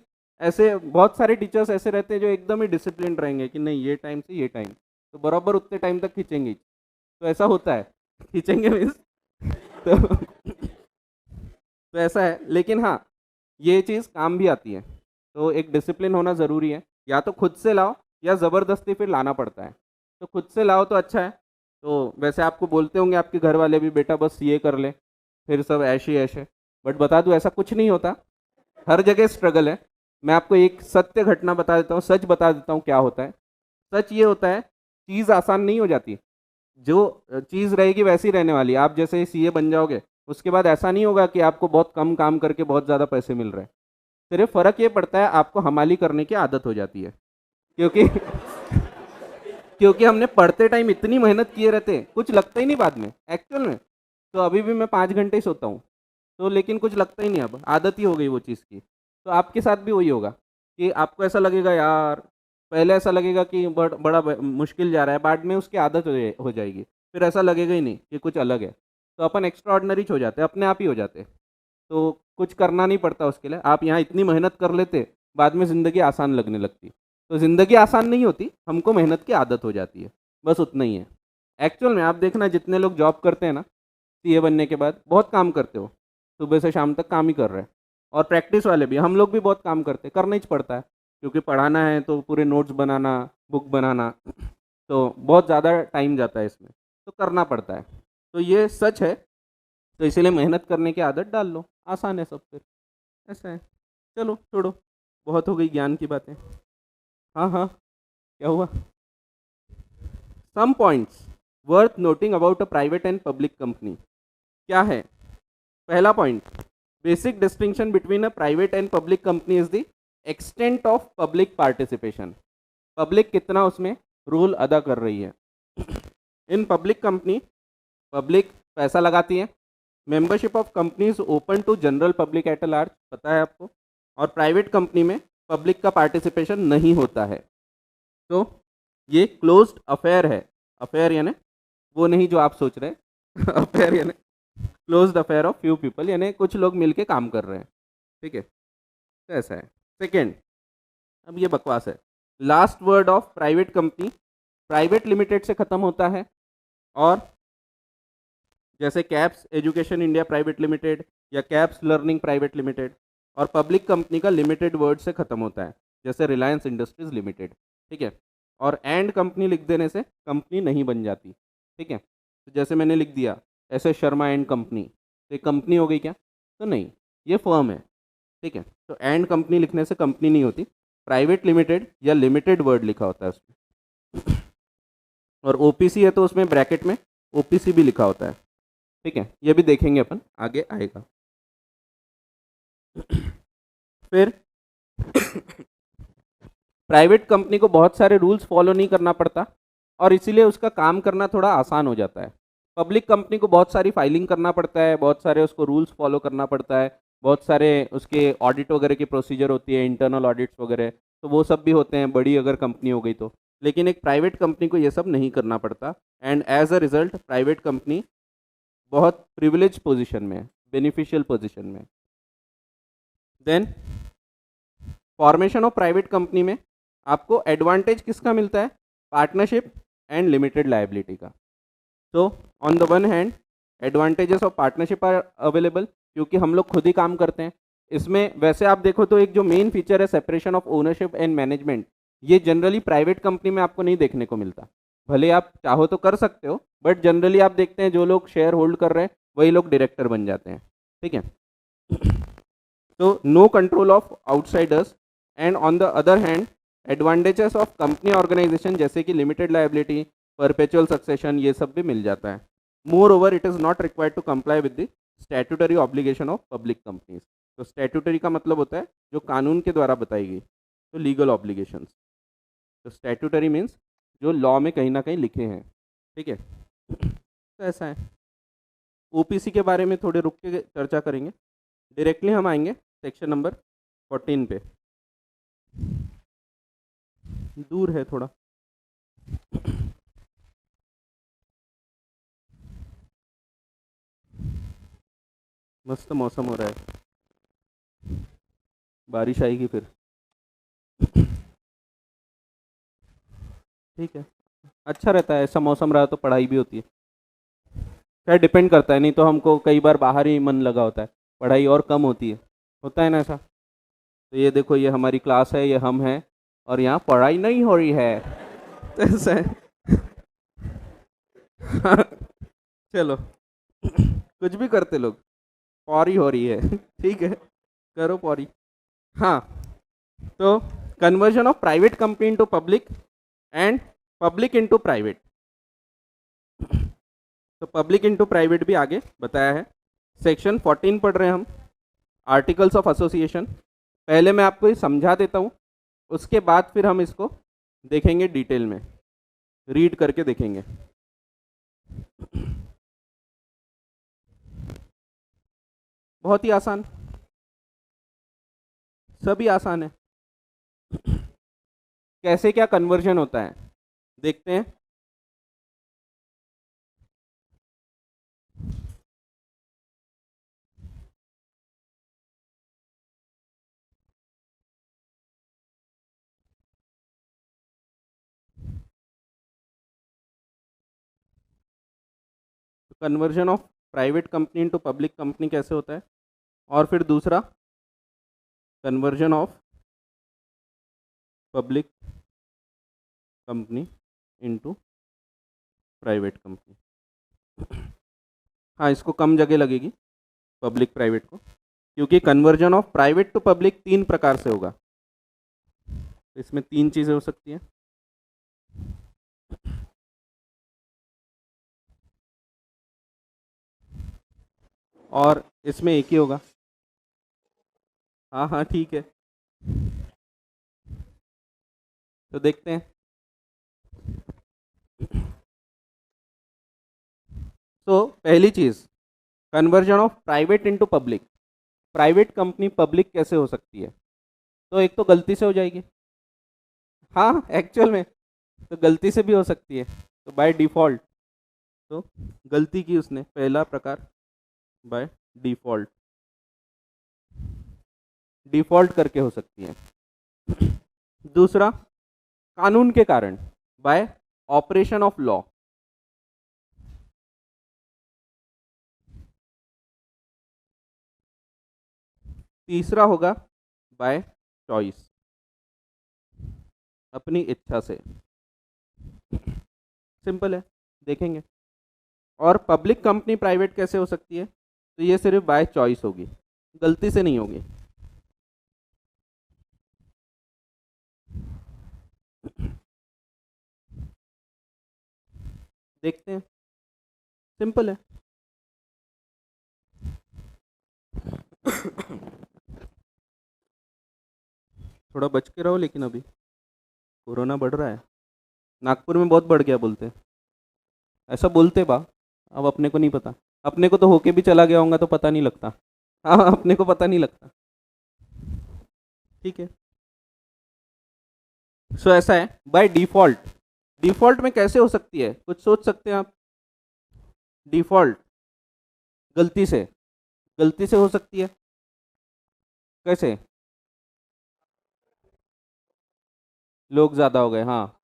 ऐसे बहुत सारे टीचर्स ऐसे रहते हैं जो एकदम ही डिसिप्लिन रहेंगे कि नहीं ये टाइम से ये टाइम, तो बराबर उतने टाइम तक खींचेंगे ही। तो ऐसा होता है, खींचेंगे मीन्स तो तो ऐसा है, लेकिन हाँ ये चीज़ काम भी आती है। तो एक डिसिप्लिन होना ज़रूरी है, या तो खुद से लाओ या ज़बरदस्ती फिर लाना पड़ता है। तो खुद से लाओ तो अच्छा है। तो वैसे आपको बोलते होंगे आपके घर वाले भी, बेटा बस ये कर ले, फिर सब ऐश ही ऐश है, बट बता दूँ ऐसा कुछ नहीं होता, हर जगह स्ट्रगल है। मैं आपको एक सत्य घटना बता देता हूँ, सच बता देता हूँ क्या होता है। सच ये होता है, चीज़ आसान नहीं हो जाती, जो चीज़ रहेगी वैसी रहने वाली है। आप जैसे सीए बन जाओगे, उसके बाद ऐसा नहीं होगा कि आपको बहुत कम काम करके बहुत ज़्यादा पैसे मिल रहे हैं। सिर्फ फ़र्क ये पड़ता है आपको हमाली करने की आदत हो जाती है, क्योंकि क्योंकि हमने पढ़ते टाइम इतनी मेहनत किए रहते हैं, कुछ लगता ही नहीं बाद में एक्चुअल में। तो अभी भी मैं 5 घंटे ही सोता हूँ, तो लेकिन कुछ लगता ही नहीं, अब आदत ही हो गई वो चीज़ की। तो आपके साथ भी वही होगा कि आपको ऐसा लगेगा यार, पहले ऐसा लगेगा कि बड़ा मुश्किल जा रहा है, बाद में उसकी आदत हो जाएगी, फिर ऐसा लगेगा ही नहीं कि कुछ अलग है। तो अपन एक्स्ट्रा ऑर्डनरी हो जाते हैं, अपने आप ही हो जाते हैं। तो कुछ करना नहीं पड़ता उसके लिए, आप यहाँ इतनी मेहनत कर लेते, बाद में ज़िंदगी आसान लगने लगती। तो ज़िंदगी आसान नहीं होती, हमको मेहनत की आदत हो जाती है, बस उतना ही है। एक्चुअल में आप देखना जितने लोग जॉब करते हैं ना, सीए बनने के बाद बहुत काम करते हो, सुबह से शाम तक काम ही कर रहे हैं। और प्रैक्टिस वाले भी, हम लोग भी बहुत काम करते हैं, करना ही पड़ता है, क्योंकि पढ़ाना है तो पूरे नोट्स बनाना, बुक बनाना, तो बहुत ज़्यादा टाइम जाता है इसमें, तो करना पड़ता है। तो ये सच है, तो इसीलिए मेहनत करने की आदत डाल लो, आसान है सब फिर, ऐसा है। चलो छोड़ो, बहुत हो गई ज्ञान की बातें। हाँ हाँ, क्या हुआ? Some points worth noting about a private and public company क्या है? पहला point, basic distinction between a private and public company is the extent of public participation. Public कितना उसमें रोल अदा कर रही है। इन पब्लिक कंपनी, पब्लिक पैसा लगाती है, membership of companies open to general public at large, पता है आपको। और प्राइवेट कंपनी में पब्लिक का पार्टिसिपेशन नहीं होता है। तो ये क्लोज्ड अफेयर है। अफेयर यानी वो नहीं जो आप सोच रहे अफेयर यानी closed affair of few people, यानी कुछ लोग मिलके काम कर रहे हैं, ठीक है। तो ऐसा है। सेकेंड, अब ये बकवास है, last word of private company private limited से खत्म होता है, और जैसे caps education India private limited या कैप्स लर्निंग प्राइवेट लिमिटेड, और पब्लिक कंपनी का लिमिटेड वर्ड से खत्म होता है, जैसे रिलायंस इंडस्ट्रीज लिमिटेड, ठीक है। और एंड कंपनी लिख देने से कंपनी नहीं बन जाती, ठीक है। तो जैसे मैंने लिख दिया ऐसे शर्मा एंड कंपनी, तो ये कंपनी हो गई क्या? तो नहीं, ये फर्म है, ठीक है। तो एंड कंपनी लिखने से कंपनी नहीं होती, प्राइवेट लिमिटेड या लिमिटेड वर्ड लिखा होता है उसमें। और ओपीसी है तो उसमें ब्रैकेट में ओपीसी भी लिखा होता है, ठीक है। ये भी देखेंगे अपन, आगे आएगा। फिर प्राइवेट कंपनी को बहुत सारे रूल्स फॉलो नहीं करना पड़ता और इसीलिए उसका काम करना थोड़ा आसान हो जाता है। पब्लिक कंपनी को बहुत सारी फाइलिंग करना पड़ता है, बहुत सारे उसको रूल्स फॉलो करना पड़ता है, बहुत सारे उसके ऑडिट वगैरह की प्रोसीजर होती है, इंटरनल ऑडिट्स वगैरह, तो वो सब भी होते हैं बड़ी अगर कंपनी हो गई तो। लेकिन एक प्राइवेट कंपनी को ये सब नहीं करना पड़ता, and as a result private company बहुत प्रिविलेज पोजीशन में है, बेनिफिशियल पोजीशन में। Then formation of private company में आपको एडवांटेज किसका मिलता है? पार्टनरशिप एंड लिमिटेड लायबिलिटी का। तो on the one hand advantages of partnership are available, क्योंकि हम लोग खुद ही काम करते हैं इसमें। वैसे आप देखो तो एक जो मेन फीचर है separation of ownership and management, ये जनरली प्राइवेट कंपनी में आपको नहीं देखने को मिलता। भले आप चाहो तो कर सकते हो, बट जनरली आप देखते हैं जो लोग शेयर होल्ड कर रहे हैं वही लोग डायरेक्टर बन जाते हैं, ठीक है। तो no control of outsiders, and on the other hand advantages of company organisation जैसे कि लिमिटेड लायबिलिटी, परपेचुअल सक्सेशन, ये सब भी मिल जाता है। Moreover it is not required to comply with the statutory obligation of public companies. तो स्टैट्यूटरी का मतलब होता है जो कानून के द्वारा बताई गई, तो लीगल ऑब्लिगेशंस। तो स्टैट्यूटरी मीन्स जो लॉ में कहीं ना कहीं लिखे हैं, ठीक है। तो ऐसा है। ओपीसी के बारे में थोड़े रुक के चर्चा करेंगे, डायरेक्टली हम आएंगे सेक्शन नंबर 14 पे। दूर है थोड़ा। मस्त मौसम हो रहा है, बारिश आएगी फिर, ठीक है। अच्छा रहता है ऐसा मौसम रहा तो, पढ़ाई भी होती है। क्या डिपेंड करता है, नहीं तो हमको कई बार बाहर ही मन लगा होता है, पढ़ाई और कम होती है, होता है ना ऐसा। तो ये देखो, ये हमारी क्लास है, ये हम हैं, और यहाँ पढ़ाई नहीं हो रही है, तो ऐसा है। चलो, कुछ भी करते लोग, पौरी हो रही है, ठीक है, करो पौरी। हाँ, तो conversion of private company into public and public into private. तो पब्लिक इनटू प्राइवेट भी आगे बताया है। सेक्शन 14 पढ़ रहे हैं हम, आर्टिकल्स ऑफ एसोसिएशन। पहले मैं आपको ये समझा देता हूँ, उसके बाद फिर हम इसको देखेंगे डिटेल में, रीड करके देखेंगे। बहुत ही आसान, सभी आसान है। कैसे क्या कन्वर्जन होता है देखते हैं। Conversion of private company into public company कैसे होता है, और फिर दूसरा conversion of public company into private company. हाँ, इसको कम जगह लगेगी पब्लिक प्राइवेट को, क्योंकि conversion of private to public 3 प्रकार से होगा। इसमें 3 चीज़ें हो सकती हैं। और इसमें एक ही होगा। हाँ हाँ, ठीक है, तो देखते हैं। तो पहली चीज़, conversion of private into public. Private company public कैसे हो सकती है? तो एक तो गलती से हो जाएगी, हाँ एक्चुअल में तो गलती से भी हो सकती है, तो बाय डिफ़ॉल्ट, तो गलती की उसने, पहला प्रकार बाय डिफ़ॉल्ट, डिफ़ॉल्ट करके हो सकती है। दूसरा, कानून के कारण, बाय ऑपरेशन ऑफ लॉ। तीसरा होगा बाय चॉइस, अपनी इच्छा से। सिंपल है, देखेंगे। और पब्लिक कंपनी प्राइवेट कैसे हो सकती है? तो ये सिर्फ बाय चॉइस होगी, गलती से नहीं होगी। देखते हैं, सिंपल है। थोड़ा बच के रहो, लेकिन अभी कोरोना बढ़ रहा है, नागपुर में बहुत बढ़ गया बोलते हैं, ऐसा बोलते बा। अब अपने को नहीं पता, अपने को तो होके भी चला गया होगा तो पता नहीं लगता। हाँ, अपने को पता नहीं लगता। ठीक है, सो ऐसा है बाय डिफॉल्ट। डिफॉल्ट में कैसे हो सकती है, कुछ सोच सकते हैं आप? डिफॉल्ट गलती से, गलती से हो सकती है कैसे? लोग ज़्यादा हो गए, हाँ,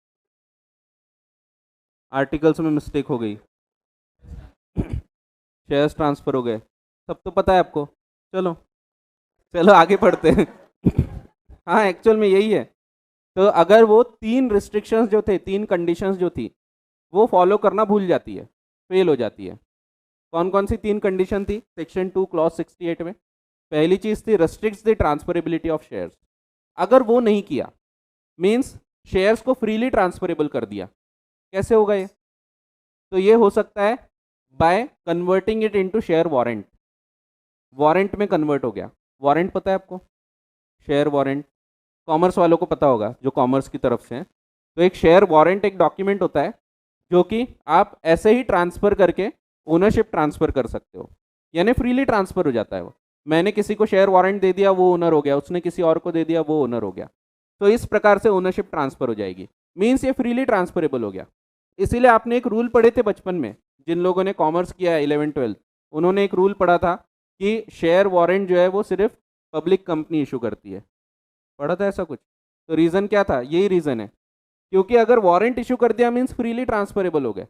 आर्टिकल्स में मिस्टेक हो गई, शेयर्स ट्रांसफर हो गए, सब तो पता है आपको। चलो, चलो आगे बढ़ते हैं। हाँ, एक्चुअल में यही है। तो अगर वो तीन रिस्ट्रिक्शंस जो थे, तीन कंडीशंस जो थी, वो फॉलो करना भूल जाती है, फेल हो जाती है। कौन कौन सी तीन कंडीशन थी सेक्शन 2 क्लॉज 68 में? पहली चीज थी restricts the transferability of shares. अगर वो नहीं किया, मींस शेयर्स को फ्रीली ट्रांसफरेबल कर दिया, कैसे होगा ये? तो ये हो सकता है by converting it into share warrant. Warrant में कन्वर्ट हो गया। वारंट पता है आपको? शेयर वारंट, कॉमर्स वालों को पता होगा जो कॉमर्स की तरफ से हैं। तो एक शेयर वारंट एक डॉक्यूमेंट होता है जो कि आप ऐसे ही ट्रांसफर करके ओनरशिप ट्रांसफर कर सकते हो, यानी फ्रीली ट्रांसफर हो जाता है वो। मैंने किसी को शेयर वारंट दे दिया, वो ओनर हो गया, उसने किसी और को दे दिया, वो ओनर हो गया। तो इस प्रकार से ओनरशिप ट्रांसफर हो जाएगी, मीन्स ये फ्रीली ट्रांसफरेबल हो गया। इसीलिए आपने एक रूल पढ़े थे बचपन में, जिन लोगों ने कॉमर्स किया है 11th-12th, उन्होंने एक रूल पढ़ा था कि शेयर वारंट जो है वो सिर्फ पब्लिक कंपनी इशू करती है। पढ़ा था ऐसा कुछ? तो रीज़न क्या था? यही रीज़न है, क्योंकि अगर वारंट इशू कर दिया मीन्स फ्रीली ट्रांसफरेबल हो गए,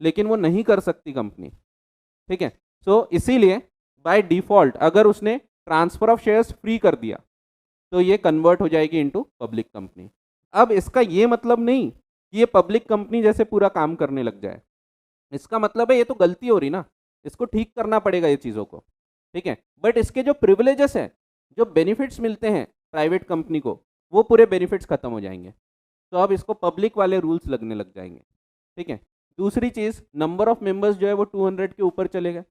लेकिन वो नहीं कर सकती कंपनी। ठीक है, सो इसीलिए बाय डिफॉल्ट अगर उसने ट्रांसफर ऑफ शेयर्स फ्री कर दिया तो ये कन्वर्ट हो जाएगी इनटू पब्लिक कंपनी। अब इसका ये मतलब नहीं कि ये पब्लिक कंपनी जैसे पूरा काम करने लग जाए। इसका मतलब है ये तो गलती हो रही ना, इसको ठीक करना पड़ेगा ये चीज़ों को। ठीक है, बट इसके जो प्रिविलेजेस हैं, जो बेनिफिट्स मिलते हैं प्राइवेट कंपनी को, वो पूरे बेनिफिट्स खत्म हो जाएंगे। तो अब इसको पब्लिक वाले रूल्स लगने लग जाएंगे। ठीक है, दूसरी चीज़, नंबर ऑफ मेंबर्स जो है वो 200 के ऊपर चले गए।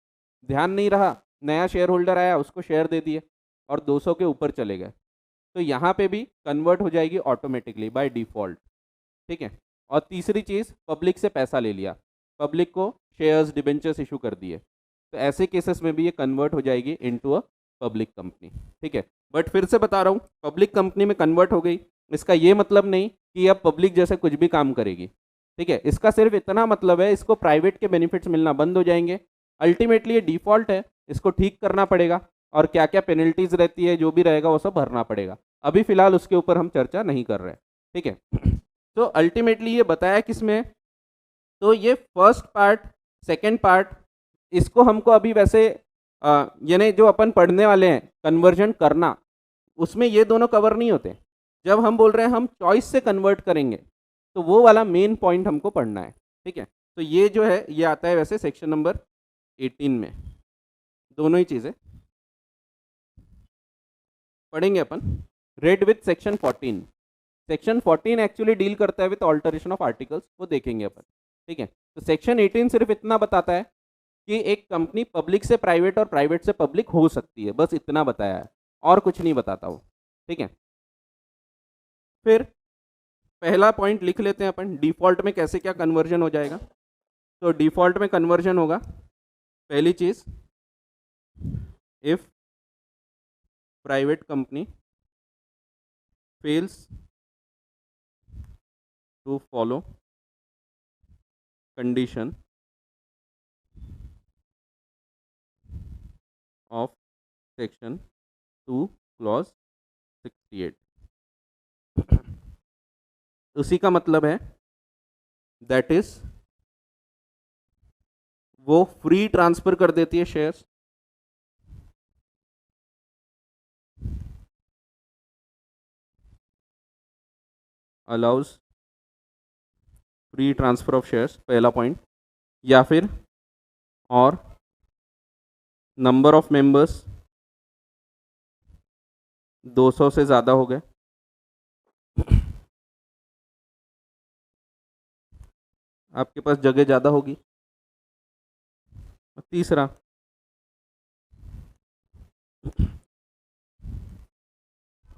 ध्यान नहीं रहा, नया शेयर होल्डर आया, उसको शेयर दे दिए और 200 के ऊपर चले गए, तो यहाँ पे भी कन्वर्ट हो जाएगी ऑटोमेटिकली बाय डिफॉल्ट। ठीक है, और तीसरी चीज़, पब्लिक से पैसा ले लिया, पब्लिक को शेयर्स डिबेंचर्स इशू कर दिए, तो ऐसे केसेस में भी ये कन्वर्ट हो जाएगी इनटू अ पब्लिक कंपनी। ठीक है, बट फिर से बता रहा हूँ, पब्लिक कंपनी में कन्वर्ट हो गई, इसका ये मतलब नहीं कि अब पब्लिक जैसे कुछ भी काम करेगी। ठीक है, इसका सिर्फ इतना मतलब है इसको प्राइवेट के बेनिफिट्स मिलना बंद हो जाएंगे। अल्टीमेटली ये डिफॉल्ट है, इसको ठीक करना पड़ेगा, और क्या क्या पेनल्टीज रहती है, जो भी रहेगा वो सब भरना पड़ेगा। अभी फिलहाल उसके ऊपर हम चर्चा नहीं कर रहे हैं। ठीक है, तो अल्टीमेटली ये बताया किसमें? तो ये फर्स्ट पार्ट, सेकेंड पार्ट, इसको हमको अभी वैसे यानी जो अपन पढ़ने वाले हैं कन्वर्जन करना, उसमें ये दोनों कवर नहीं होते। जब हम बोल रहे हैं हम चॉइस से कन्वर्ट करेंगे, तो वो वाला मेन पॉइंट हमको पढ़ना है। ठीक है, तो ये जो है ये आता है वैसे सेक्शन नंबर 18 में, दोनों ही चीज़ें पढ़ेंगे अपन। Read with section 14। Section 14 actually deal करता है विथ ऑल्टरेशन ऑफ आर्टिकल्स, वो देखेंगे अपन। ठीक है, तो सेक्शन 18 सिर्फ इतना बताता है कि एक कंपनी पब्लिक से प्राइवेट और प्राइवेट से पब्लिक हो सकती है, बस इतना बताया है, और कुछ नहीं बताता वो। ठीक है, फिर पहला पॉइंट लिख लेते हैं अपन, डिफॉल्ट में कैसे क्या कन्वर्जन हो जाएगा। तो डिफॉल्ट में कन्वर्जन होगा, पहली चीज, if private company fails to follow condition of section 2 clause 68, उसी का मतलब है दैट इज वो फ्री ट्रांसफर कर देती है shares, allows free transfer of shares, पहला पॉइंट, या फिर और नंबर ऑफ मेंबर्स 200 से ज़्यादा हो गए, आपके पास जगह ज़्यादा होगी। तीसरा,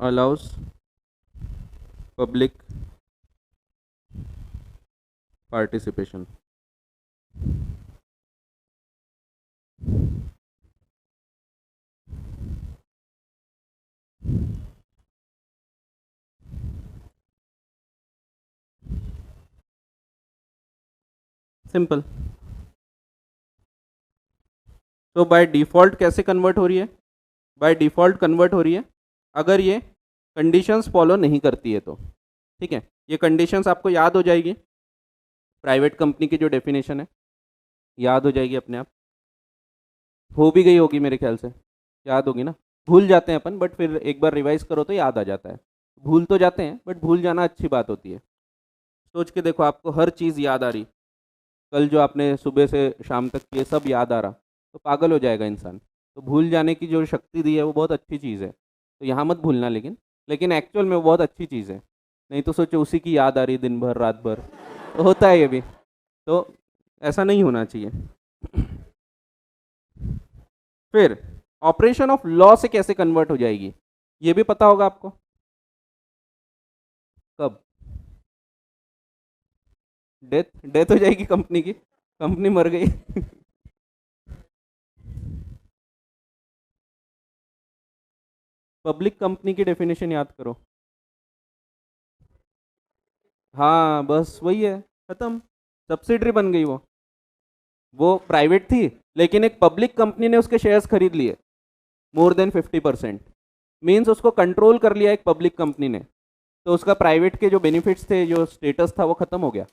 अलाउज पब्लिक पार्टिसिपेशन। सिंपल। तो बाय डिफ़ॉल्ट कैसे कन्वर्ट हो रही है? बाय डिफ़ॉल्ट कन्वर्ट हो रही है अगर ये कंडीशंस फॉलो नहीं करती है तो। ठीक है, ये कंडीशंस आपको याद हो जाएगी, प्राइवेट कंपनी की जो डेफिनेशन है याद हो जाएगी अपने आप, हो भी गई होगी मेरे ख्याल से, याद होगी ना। भूल जाते हैं अपन, बट फिर एक बार रिवाइज करो तो याद आ जाता है। भूल तो जाते हैं बट भूल जाना अच्छी बात होती है। सोच के देखो, आपको हर चीज़ याद आ रही, कल जो आपने सुबह से शाम तक किए सब याद आ रहा, तो पागल हो जाएगा इंसान। तो भूल जाने की जो शक्ति दी है वो बहुत अच्छी चीज़ है, तो यहाँ मत भूलना। लेकिन एक्चुअल में वो बहुत अच्छी चीज़ है। नहीं तो सोचो उसी की याद आ रही दिन भर रात भर, तो होता है ये भी। तो ऐसा नहीं होना चाहिए। फिर ऑपरेशन ऑफ लॉ से कैसे कन्वर्ट हो जाएगी, ये भी पता होगा आपको। कब? डेथ डेथ हो जाएगी कंपनी की, कंपनी मर गई। पब्लिक कंपनी की डेफिनेशन याद करो। हाँ बस वही है, खत्म, सब्सिडरी बन गई वो प्राइवेट थी लेकिन एक पब्लिक कंपनी ने उसके शेयर्स खरीद लिए, मोर देन 50%। मीन्स उसको कंट्रोल कर लिया एक पब्लिक कंपनी ने, तो उसका प्राइवेट के जो बेनिफिट्स थे, जो स्टेटस था, वो खत्म हो गया,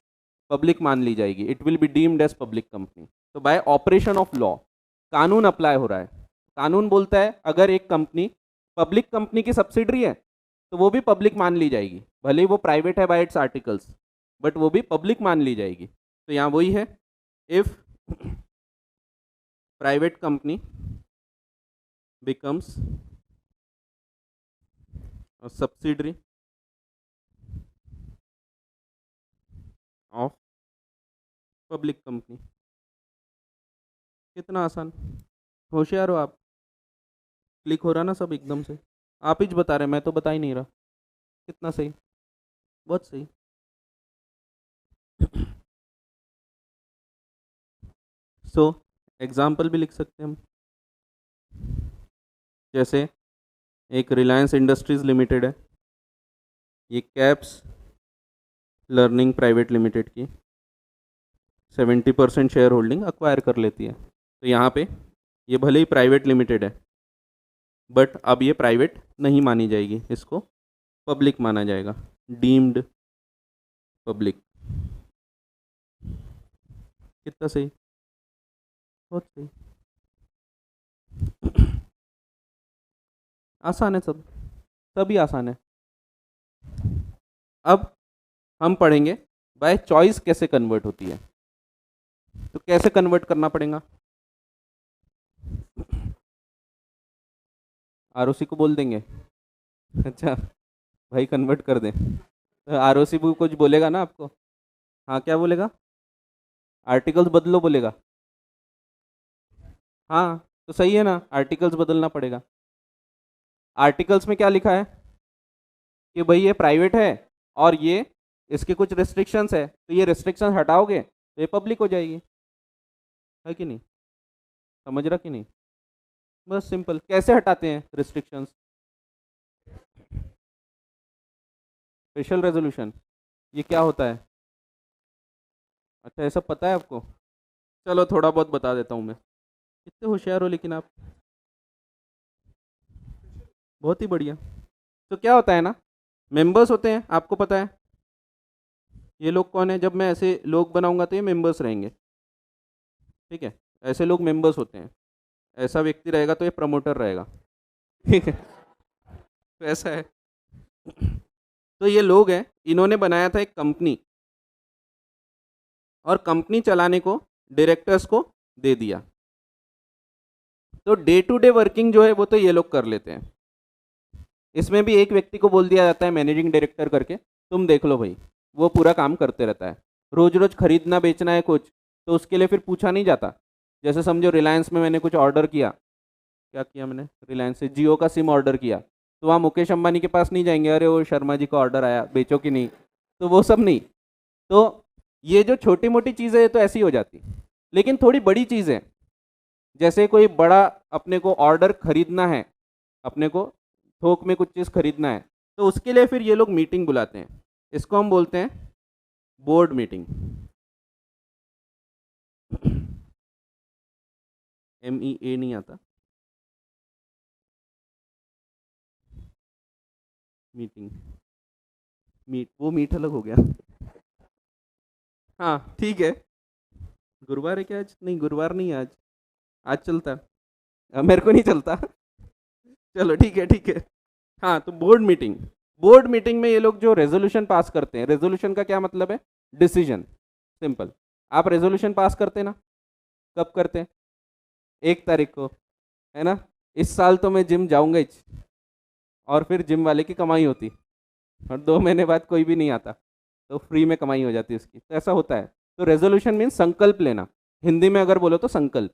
पब्लिक मान ली जाएगी, it will be deemed as public company. तो बाय ऑपरेशन ऑफ लॉ कानून अप्लाई हो रहा है। कानून बोलता है अगर एक कंपनी पब्लिक कंपनी की सब्सिडरी है तो वो भी पब्लिक मान ली जाएगी, भले ही वो प्राइवेट है बाय इट्स आर्टिकल्स, बट वो भी पब्लिक मान ली जाएगी। तो यहाँ वही है, if private company becomes a subsidiary of public company। कितना आसान, होशियार हो आप, क्लिक हो रहा ना सब एकदम से, आप ही बता रहे, मैं तो बता ही नहीं रहा। कितना सही, बहुत सही। सो एग्जाम्पल भी लिख सकते हैं हम, जैसे एक रिलायंस इंडस्ट्रीज लिमिटेड है, ये कैप्स लर्निंग प्राइवेट लिमिटेड की 70% शेयर होल्डिंग अक्वायर कर लेती है। तो यहाँ पे ये भले ही प्राइवेट लिमिटेड है बट अब ये प्राइवेट नहीं मानी जाएगी, इसको पब्लिक माना जाएगा, डीम्ड पब्लिक। कितना सही, बहुत सही। आसान है सब, सभी आसान है। अब हम पढ़ेंगे बाय चॉइस कैसे कन्वर्ट होती है। तो कैसे कन्वर्ट करना पड़ेगा, आरओसी को बोल देंगे। अच्छा भाई कन्वर्ट कर दें, तो आरओसी भी कुछ बोलेगा ना आपको। हाँ क्या बोलेगा, आर्टिकल्स बदलो बोलेगा। हाँ तो सही है ना, आर्टिकल्स बदलना पड़ेगा। आर्टिकल्स में क्या लिखा है कि भाई ये प्राइवेट है और ये इसके कुछ रिस्ट्रिक्शंस है, तो ये रिस्ट्रिक्शंस हटाओगे तो ये पब्लिक हो जाएगी, है कि नहीं, समझ रहा कि नहीं। बस सिंपल, कैसे हटाते हैं रिस्ट्रिक्शंस, स्पेशल रेजोल्यूशन, ये क्या होता है? अच्छा ये सब पता है आपको, चलो थोड़ा बहुत बता देता हूँ मैं। कितने होशियार हो लेकिन आप, बहुत ही बढ़िया। तो क्या होता है ना, मेंबर्स होते हैं, आपको पता है ये लोग कौन है, जब मैं ऐसे लोग बनाऊंगा तो ये मेंबर्स रहेंगे, ठीक है, ऐसे लोग मेंबर्स होते हैं। ऐसा व्यक्ति रहेगा तो ये प्रमोटर रहेगा, ठीक है, तो ऐसा है। तो ये लोग हैं, इन्होंने बनाया था एक कंपनी और कंपनी चलाने को डायरेक्टर्स को दे दिया। तो डे टू डे वर्किंग जो है वो तो ये लोग कर लेते हैं। इसमें भी एक व्यक्ति को बोल दिया जाता है मैनेजिंग डायरेक्टर करके, तुम देख लो भाई, वो पूरा काम करते रहता है। रोज रोज खरीदना बेचना है कुछ, तो उसके लिए फिर पूछा नहीं जाता। जैसे समझो रिलायंस में मैंने कुछ ऑर्डर किया, क्या किया मैंने, रिलायंस से जियो का सिम ऑर्डर किया, तो वहाँ मुकेश अंबानी के पास नहीं जाएंगे, अरे वो शर्मा जी का ऑर्डर आया, बेचो कि नहीं, तो वो सब नहीं। तो ये जो छोटी मोटी चीज़ें है तो ऐसी हो जाती। लेकिन थोड़ी बड़ी चीज़ें, जैसे कोई बड़ा अपने को ऑर्डर खरीदना है, अपने को थोक में कुछ चीज़ खरीदना है, तो उसके लिए फिर ये लोग मीटिंग बुलाते हैं। इसको हम बोलते हैं बोर्ड मीटिंग। MEA नहीं आता, मीटिंग, वो मीट अलग हो गया। हाँ ठीक है, गुरुवार है क्या आज? नहीं गुरुवार नहीं है आज, आज चलता मेरे को नहीं चलता। चलो ठीक है ठीक है। हाँ तो बोर्ड मीटिंग, बोर्ड मीटिंग में ये लोग जो रेजोल्यूशन पास करते हैं, रेजोल्यूशन का क्या मतलब है, डिसीजन, सिंपल। आप रेजोल्यूशन पास करते ना, कब करते हैं, 1 तारीख को, है ना। इस साल तो मैं जिम जाऊंगा ही, और फिर जिम वाले की कमाई होती, और 2 महीने बाद कोई भी नहीं आता, तो फ्री में कमाई हो जाती है उसकी, तो ऐसा होता है। तो रेजोल्यूशन मीन्स संकल्प लेना, हिंदी में अगर बोलो तो संकल्प,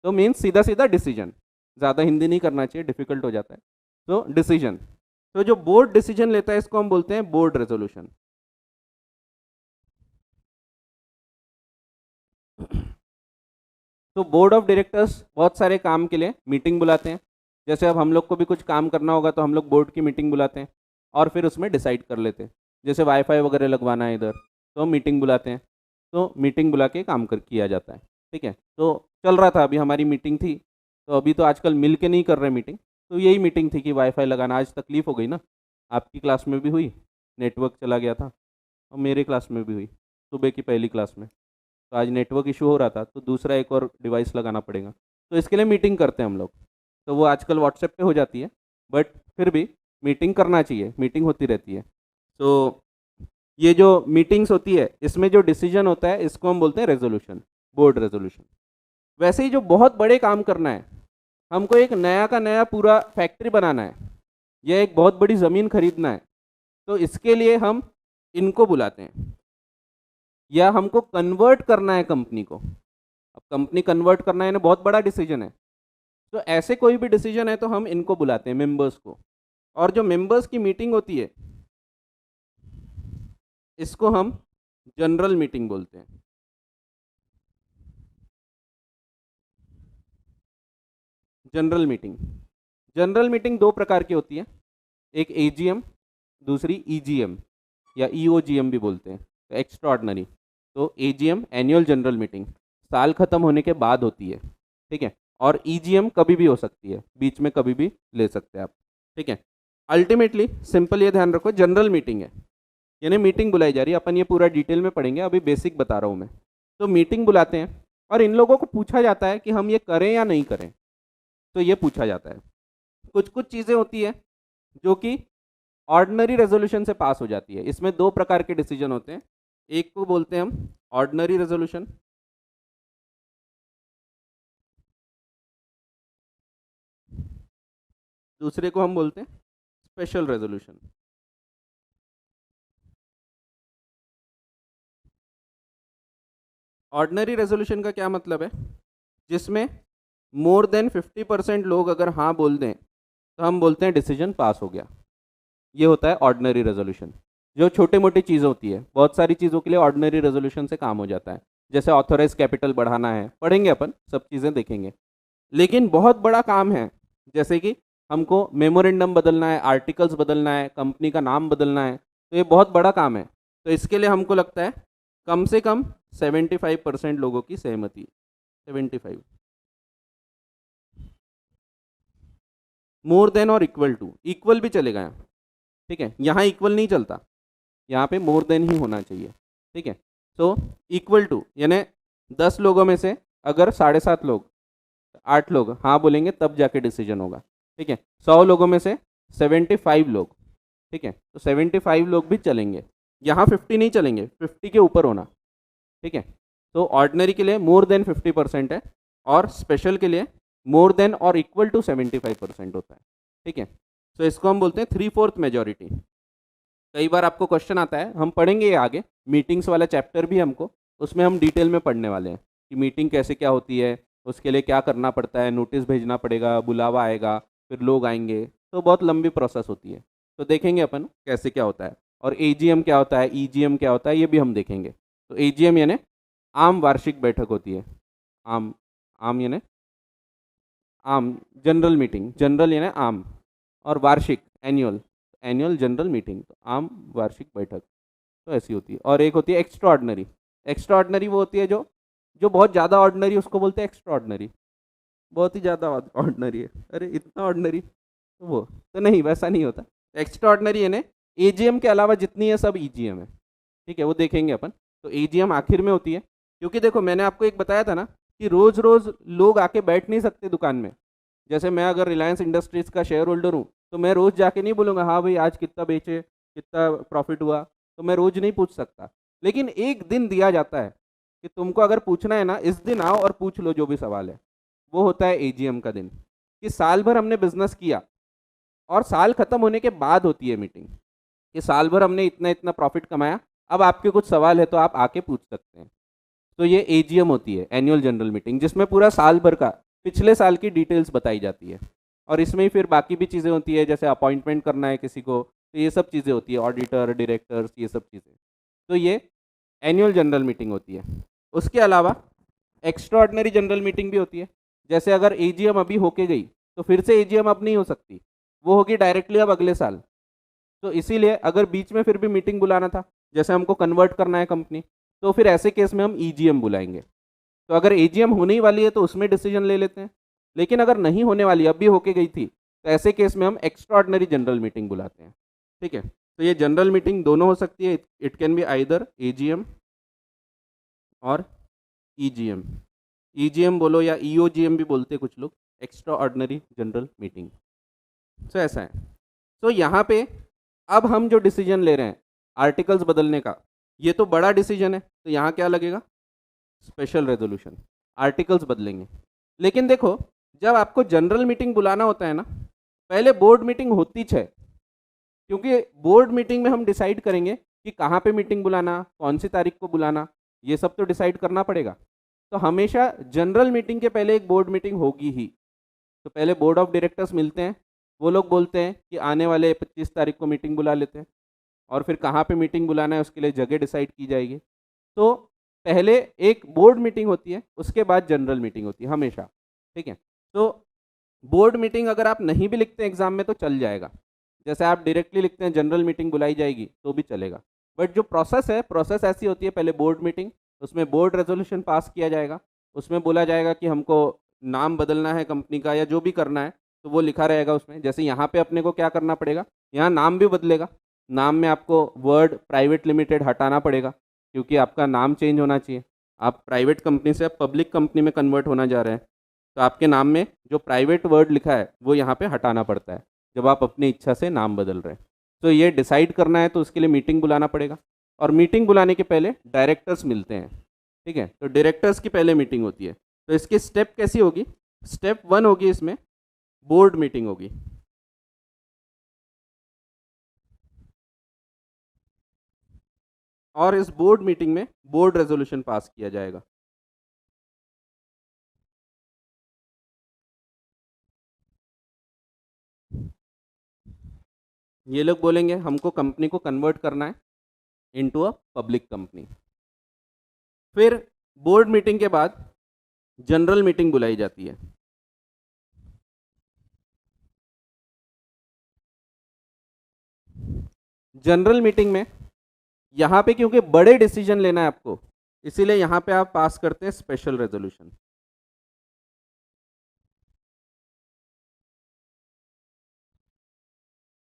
तो मीन्स सीधा सीधा डिसीजन, ज़्यादा हिंदी नहीं करना चाहिए, डिफिकल्ट हो जाता है। तो डिसीजन, तो जो बोर्ड डिसीजन लेता है इसको हम बोलते हैं बोर्ड रेजोल्यूशन। तो बोर्ड ऑफ डायरेक्टर्स बहुत सारे काम के लिए मीटिंग बुलाते हैं। जैसे अब हम लोग को भी कुछ काम करना होगा तो हम लोग बोर्ड की मीटिंग बुलाते हैं और फिर उसमें डिसाइड कर लेते हैं। जैसे वाईफाई वगैरह लगवाना है इधर, तो हम मीटिंग बुलाते हैं, तो मीटिंग बुला के काम कर किया जाता है। ठीक है, तो चल रहा था, अभी हमारी मीटिंग थी, तो अभी तो आजकल मिल के नहीं कर रहे मीटिंग, तो यही मीटिंग थी कि वाईफाई लगाना। आज तकलीफ़ हो गई ना, आपकी क्लास में भी हुई, नेटवर्क चला गया था, और मेरे क्लास में भी हुई, सुबह की पहली क्लास में, तो आज नेटवर्क इशू हो रहा था, तो दूसरा एक और डिवाइस लगाना पड़ेगा, तो इसके लिए मीटिंग करते हैं हम लोग। तो वो आजकल व्हाट्सएप पे हो जाती है, बट फिर भी मीटिंग करना चाहिए, मीटिंग होती रहती है। तो ये जो मीटिंग्स होती है इसमें जो डिसीजन होता है इसको हम बोलते हैं रेजोल्यूशन, बोर्ड रेजोल्यूशन। वैसे ही जो बहुत बड़े काम करना है, हमको एक नया का नया पूरा फैक्ट्री बनाना है, या एक बहुत बड़ी ज़मीन खरीदना है, तो इसके लिए हम इनको बुलाते हैं। या हमको कन्वर्ट करना है कंपनी को, अब कंपनी कन्वर्ट करना है ना, बहुत बड़ा डिसीजन है, तो ऐसे कोई भी डिसीजन है तो हम इनको बुलाते हैं, मेंबर्स को। और जो मेंबर्स की मीटिंग होती है इसको हम जनरल मीटिंग बोलते हैं। जनरल मीटिंग, जनरल मीटिंग 2 प्रकार की होती है, एक AGM, दूसरी EGM या EOGM भी बोलते हैं, तो एक्स्ट्रा ऑर्डनरी। तो AGM एनुअल जनरल मीटिंग साल खत्म होने के बाद होती है, ठीक है, और EGM कभी भी हो सकती है, बीच में कभी भी ले सकते हैं आप, ठीक है। अल्टीमेटली सिंपल ये ध्यान रखो, जनरल मीटिंग है, यानी मीटिंग बुलाई जा रही है, अपन ये पूरा डिटेल में पढ़ेंगे, अभी बेसिक बता रहा हूँ मैं। तो मीटिंग बुलाते हैं और इन लोगों को पूछा जाता है कि हम ये करें या नहीं करें, तो ये पूछा जाता है। कुछ कुछ चीज़ें होती है जो कि ऑर्डिनरी रेजोल्यूशन से पास हो जाती है। इसमें 2 प्रकार के डिसीजन होते हैं, एक को बोलते हैं हम ऑर्डिनरी रेजोल्यूशन, दूसरे को हम बोलते हैं स्पेशल रेजोल्यूशन। ऑर्डिनरी रेजोल्यूशन का क्या मतलब है, जिसमें मोर देन 50% लोग अगर हाँ बोल दें तो हम बोलते हैं डिसीजन पास हो गया, ये होता है ऑर्डिनरी रेजोल्यूशन। जो छोटे मोटी चीज़ होती है, बहुत सारी चीज़ों के लिए ऑर्डिनरी रेजोल्यूशन से काम हो जाता है, जैसे ऑथोराइज कैपिटल बढ़ाना है, पढ़ेंगे अपन, सब चीज़ें देखेंगे। लेकिन बहुत बड़ा काम है, जैसे कि हमको मेमोरेंडम बदलना है, आर्टिकल्स बदलना है, कंपनी का नाम बदलना है, तो ये बहुत बड़ा काम है। तो इसके लिए हमको लगता है कम से कम 75% लोगों की सहमति, 75, मोर देन और इक्वल टू, इक्वल भी चलेगा यहाँ, ठीक है, यहाँ इक्वल नहीं चलता, यहाँ पे मोर देन ही होना चाहिए, ठीक है। सो इक्वल टू यानी 10 लोगों में से अगर 7.5 लोग, 8 लोग हाँ बोलेंगे तब जाके डिसीजन होगा, ठीक है। 100 लोगों में से 75 लोग, ठीक है, तो 75 लोग भी चलेंगे। यहाँ 50 नहीं चलेंगे, 50 के ऊपर होना, ठीक है। तो ऑर्डिनरी के लिए मोर देन 50% है, और स्पेशल के लिए मोर देन और इक्वल टू 75% होता है, ठीक है। तो इसको हम बोलते हैं 3/4 मेजॉरिटी। कई बार आपको क्वेश्चन आता है, हम पढ़ेंगे ये आगे, मीटिंग्स वाला चैप्टर भी हमको, उसमें हम डिटेल में पढ़ने वाले हैं कि मीटिंग कैसे क्या होती है, उसके लिए क्या करना पड़ता है, नोटिस भेजना पड़ेगा, बुलावा आएगा, फिर लोग आएंगे, तो बहुत लंबी प्रोसेस होती है। तो देखेंगे अपन कैसे क्या होता है, और एजीएम क्या होता है, ईजीएम क्या होता है, ये भी हम देखेंगे। तो एजीएम यानी आम वार्षिक बैठक होती है, आम, आम यानी आम, जनरल मीटिंग, जनरल यानी आम, और वार्षिक एनुअल, एनुअल जनरल मीटिंग, तो आम वार्षिक बैठक, तो ऐसी होती है। और एक होती है एक्स्ट्रा ऑर्डनरी। एक्स्ट्रा वो होती है जो जो बहुत ज़्यादा ऑर्डिनरी, उसको बोलते हैं एक्स्ट्रा ऑर्डिनरी, बहुत ही ज़्यादा ऑर्डिनरी है, अरे इतना ऑर्डिनरी, तो वो तो नहीं, वैसा नहीं होता। एक्स्ट्रा ऑर्डिनरी यानी एजीएम के अलावा जितनी है सब ईजीएम है, ठीक है, वो देखेंगे अपन। तो एजीएम आखिर में होती है, क्योंकि देखो मैंने आपको एक बताया था ना कि रोज़ रोज़ लोग आके बैठ नहीं सकते दुकान में। जैसे मैं अगर रिलायंस इंडस्ट्रीज़ का शेयर होल्डर हूँ, तो मैं रोज़ जाके नहीं बोलूँगा हाँ भाई आज कितना बेचे, कितना प्रॉफिट हुआ, तो मैं रोज़ नहीं पूछ सकता। लेकिन एक दिन दिया जाता है कि तुमको अगर पूछना है ना, इस दिन आओ और पूछ लो जो भी सवाल है। वो होता है एजीएम का दिन, कि साल भर हमने बिजनेस किया, और साल खत्म होने के बाद होती है मीटिंग, कि साल भर हमने इतना इतना प्रॉफिट कमाया, अब आपके कुछ सवाल है तो आप आके पूछ सकते हैं। तो ये एजीएम होती है, एनुअल जनरल मीटिंग, जिसमें पूरा साल भर का, पिछले साल की डिटेल्स बताई जाती है। और इसमें ही फिर बाकी भी चीज़ें होती है, जैसे अपॉइंटमेंट करना है किसी को, तो ये सब चीज़ें होती है, ऑडिटर, डायरेक्टर्स, ये सब चीज़ें। तो ये एनुअल जनरल मीटिंग होती है। उसके अलावा एक्स्ट्रा ऑर्डिनरी जनरल मीटिंग भी होती है। जैसे अगर एजीएम अभी होके गई, तो फिर से एजीएम अब नहीं हो सकती, वो होगी डायरेक्टली अब अगले साल। तो इसीलिए अगर बीच में फिर भी मीटिंग बुलाना था, जैसे हमको कन्वर्ट करना है कंपनी, तो फिर ऐसे केस में हम ईजीएम बुलाएंगे। तो अगर एजीएम होने ही वाली है तो उसमें डिसीजन ले लेते हैं, लेकिन अगर नहीं होने वाली, अभी होके गई थी, तो ऐसे केस में हम एक्स्ट्रा ऑर्डिनरी जनरल मीटिंग बुलाते हैं, ठीक है। तो ये जनरल मीटिंग दोनों हो सकती है, it can be either AGM और ईजीएम, ईजीएम बोलो या ईओजीएम भी बोलते हैं कुछ लोग, एक्स्ट्रा ऑर्डिनरी जनरल मीटिंग। सो ऐसा है। तो यहाँ पे अब हम जो डिसीजन ले रहे हैं आर्टिकल्स बदलने का, ये तो बड़ा डिसीजन है, तो यहाँ क्या लगेगा, स्पेशल रेजोल्यूशन, आर्टिकल्स बदलेंगे। लेकिन देखो, जब आपको जनरल मीटिंग बुलाना होता है ना, पहले बोर्ड मीटिंग होती है, क्योंकि बोर्ड मीटिंग में हम डिसाइड करेंगे कि कहाँ पे मीटिंग बुलाना, कौन सी तारीख को बुलाना, ये सब तो डिसाइड करना पड़ेगा। तो हमेशा जनरल मीटिंग के पहले एक बोर्ड मीटिंग होगी ही। तो पहले बोर्ड ऑफ डायरेक्टर्स मिलते हैं, वो लोग बोलते हैं कि आने वाले 25 तारीख को मीटिंग बुला लेते हैं, और फिर कहाँ पे मीटिंग बुलाना है उसके लिए जगह डिसाइड की जाएगी। तो पहले एक बोर्ड मीटिंग होती है, उसके बाद जनरल मीटिंग होती है हमेशा, ठीक है। तो बोर्ड मीटिंग अगर आप नहीं भी लिखते हैं एग्जाम में तो चल जाएगा, जैसे आप डायरेक्टली लिखते हैं जनरल मीटिंग बुलाई जाएगी तो भी चलेगा। बट जो प्रोसेस है, प्रोसेस ऐसी होती है, पहले बोर्ड मीटिंग, उसमें बोर्ड रेजोल्यूशन पास किया जाएगा, उसमें बोला जाएगा कि हमको नाम बदलना है कंपनी का या जो भी करना है, तो वो लिखा रहेगा उसमें। जैसे यहाँ पे अपने को क्या करना पड़ेगा, यहाँ नाम भी बदलेगा, नाम में आपको वर्ड प्राइवेट लिमिटेड हटाना पड़ेगा, क्योंकि आपका नाम चेंज होना चाहिए। आप प्राइवेट कंपनी से पब्लिक कंपनी में कन्वर्ट होना जा रहे हैं, तो आपके नाम में जो प्राइवेट वर्ड लिखा है वो यहाँ पे हटाना पड़ता है जब आप अपनी इच्छा से नाम बदल रहे हैं। तो ये डिसाइड करना है, तो उसके लिए मीटिंग बुलाना पड़ेगा, और मीटिंग बुलाने के पहले डायरेक्टर्स मिलते हैं, ठीक है। तो डायरेक्टर्स की पहले मीटिंग होती है। तो इसकी स्टेप कैसी होगी, स्टेप 1 होगी, इसमें बोर्ड मीटिंग होगी, और इस बोर्ड मीटिंग में बोर्ड रेजोल्यूशन पास किया जाएगा। ये लोग बोलेंगे हमको कंपनी को कन्वर्ट करना है इनटू अ पब्लिक कंपनी। फिर बोर्ड मीटिंग के बाद जनरल मीटिंग बुलाई जाती है। जनरल मीटिंग में यहाँ पे क्योंकि बड़े डिसीजन लेना है आपको, इसीलिए यहाँ पे आप पास करते हैं स्पेशल रेजोल्यूशन।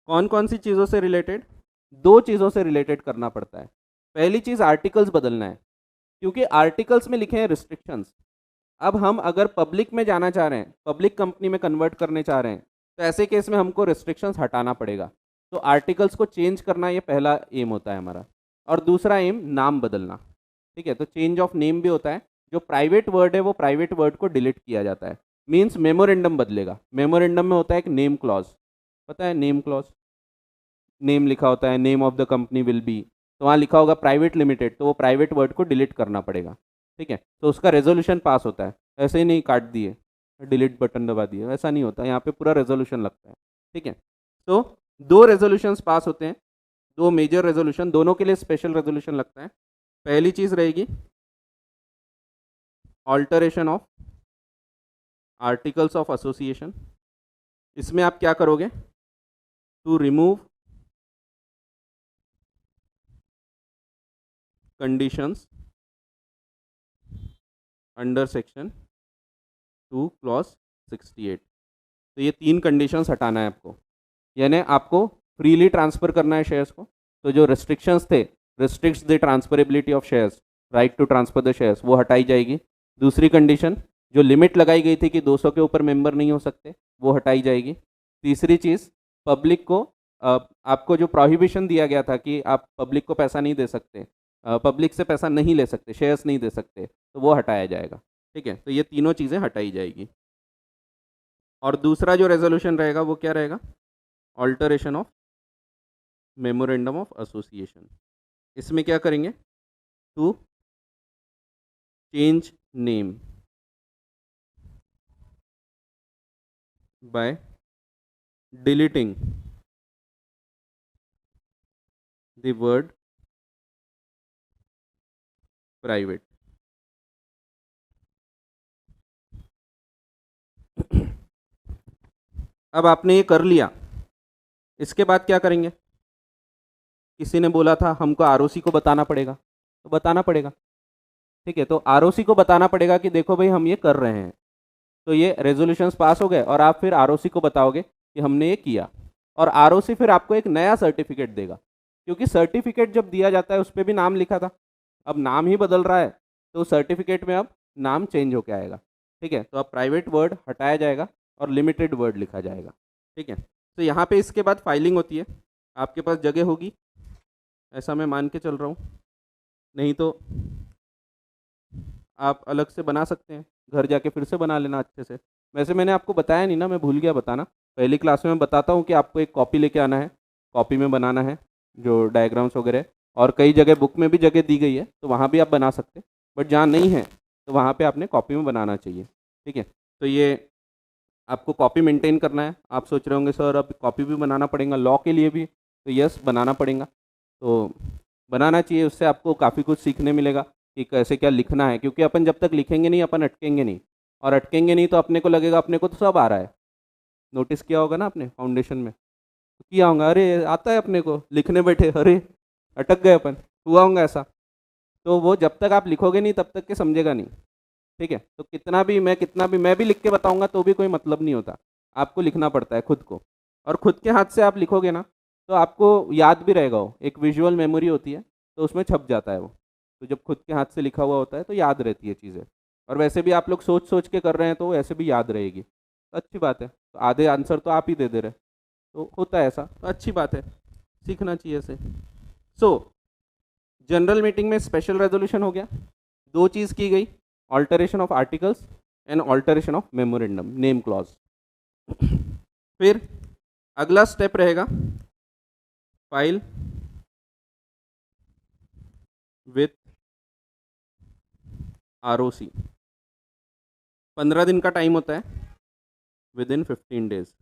कौन कौन सी चीज़ों से रिलेटेड, 2 चीज़ों से रिलेटेड करना पड़ता है। पहली चीज़ आर्टिकल्स बदलना है, क्योंकि आर्टिकल्स में लिखे हैं रिस्ट्रिक्शंस। अब हम अगर पब्लिक में जाना चाह रहे हैं, पब्लिक कंपनी में कन्वर्ट करने चाह रहे हैं, तो ऐसे केस में हमको रिस्ट्रिक्शंस हटाना पड़ेगा। तो आर्टिकल्स को चेंज करना ये पहला एम होता है हमारा, और दूसरा एम नाम बदलना। ठीक है, तो चेंज ऑफ नेम भी होता है। जो प्राइवेट वर्ड है वो प्राइवेट वर्ड को डिलीट किया जाता है, मीन्स मेमोरेंडम बदलेगा। मेमोरेंडम में होता है एक नेम क्लॉज, पता है नेम क्लॉज, नेम लिखा होता है, name of the company will B, तो वहाँ लिखा होगा प्राइवेट लिमिटेड, तो वो प्राइवेट वर्ड को डिलीट करना पड़ेगा। ठीक है, तो उसका रेजोल्यूशन पास होता है, ऐसे ही नहीं काट दिए डिलीट बटन दबा दिए, ऐसा नहीं होता, यहाँ पे पूरा रेजोल्यूशन लगता है। ठीक है, तो दो रेजोल्यूशंस पास होते हैं, दो मेजर रेजोल्यूशन, दोनों के लिए स्पेशल रेजोल्यूशन लगता है। पहली चीज रहेगी alteration of articles of association. इसमें आप क्या करोगे, to remove conditions under section 2 clause 68। तो ये तीन कंडीशंस हटाना है आपको, यानी आपको फ्रीली ट्रांसफर करना है शेयर्स को। तो जो रिस्ट्रिक्शंस थे, restricts the transferability of shares, right to transfer the shares, वो हटाई जाएगी। दूसरी कंडीशन, जो लिमिट लगाई गई थी कि 200 के ऊपर मेंबर नहीं हो सकते, वो हटाई जाएगी। तीसरी चीज़, पब्लिक को आपको जो प्रोहिबिशन दिया गया था कि आप पब्लिक को पैसा नहीं दे सकते, पब्लिक से पैसा नहीं ले सकते, शेयर्स नहीं दे सकते, तो वो हटाया जाएगा। ठीक है, तो ये तीनों चीज़ें हटाई जाएगी। और दूसरा जो रेजोल्यूशन रहेगा वो क्या रहेगा, alteration of memorandum of association. इसमें क्या करेंगे, to change name by deleting the word private. अब आपने ये कर लिया, इसके बाद क्या करेंगे, किसी ने बोला था हमको आरओसी को बताना पड़ेगा, तो बताना पड़ेगा। ठीक है, तो आरओसी को बताना पड़ेगा कि देखो भाई हम ये कर रहे हैं। तो ये रेजोल्यूशंस पास हो गए, और आप फिर आरओसी को बताओगे कि हमने ये किया, और आरओसी फिर आपको एक नया सर्टिफिकेट देगा, क्योंकि सर्टिफिकेट जब दिया जाता है उस पर भी नाम लिखा था, अब नाम ही बदल रहा है, तो सर्टिफिकेट में अब नाम चेंज होके आएगा। ठीक है, तो अब प्राइवेट वर्ड हटाया जाएगा और लिमिटेड वर्ड लिखा जाएगा। ठीक है, तो यहाँ पे इसके बाद फाइलिंग होती है, आपके पास जगह होगी, ऐसा मैं मान के चल रहा हूँ, नहीं तो आप अलग से बना सकते हैं, घर जाके फिर से बना लेना अच्छे से। वैसे मैंने आपको बताया नहीं ना, मैं भूल गया बताना, पहली क्लास में मैं बताता हूँ कि आपको एक कॉपी लेके आना है, कॉपी में बनाना है जो डायग्राम्स वगैरह, और कई जगह बुक में भी जगह दी गई है तो वहाँ भी आप बना सकते हैं, बट जहाँ नहीं है तो वहाँ पे आपने कॉपी में बनाना चाहिए। ठीक है, तो ये आपको कॉपी मेंटेन करना है। आप सोच रहे होंगे सर अब कॉपी भी बनाना पड़ेगा लॉ के लिए भी, तो यस बनाना पड़ेगा, तो बनाना चाहिए, उससे आपको काफ़ी कुछ सीखने मिलेगा कि कैसे क्या लिखना है, क्योंकि अपन जब तक लिखेंगे नहीं अपन अटकेंगे नहीं, और अटकेंगे नहीं तो अपने को लगेगा अपने को तो सब आ रहा है। नोटिस किया होगा ना आपने फाउंडेशन में, तो किया होगा अरे आता है अपने को, लिखने बैठे अरे अटक गए अपन, हुआ होगा ऐसा। तो वो जब तक आप लिखोगे नहीं तब तक के समझेगा नहीं। ठीक है, तो कितना भी मैं भी लिख के बताऊंगा तो भी कोई मतलब नहीं होता, आपको लिखना पड़ता है खुद को, और खुद के हाथ से आप लिखोगे ना तो आपको याद भी रहेगा, वो एक विजुअल मेमोरी होती है, तो उसमें छप जाता है वो। तो जब खुद के हाथ से लिखा हुआ होता है तो याद रहती है चीज़ें, और वैसे भी आप लोग सोच सोच के कर रहे हैं तो वो ऐसे भी याद रहेगी, तो अच्छी बात है। तो आधे आंसर तो आप ही दे दे रहे, तो होता है ऐसा, तो अच्छी बात है, सीखना चाहिए ऐसे। सो जनरल मीटिंग में स्पेशल रेजोल्यूशन हो गया, दो चीज़ की गई, alteration of articles and alteration of memorandum name clause. फिर अगला स्टेप रहेगा फाइल विथ आरओसी। 15 दिन का टाइम होता है, विद इन 15 डेज।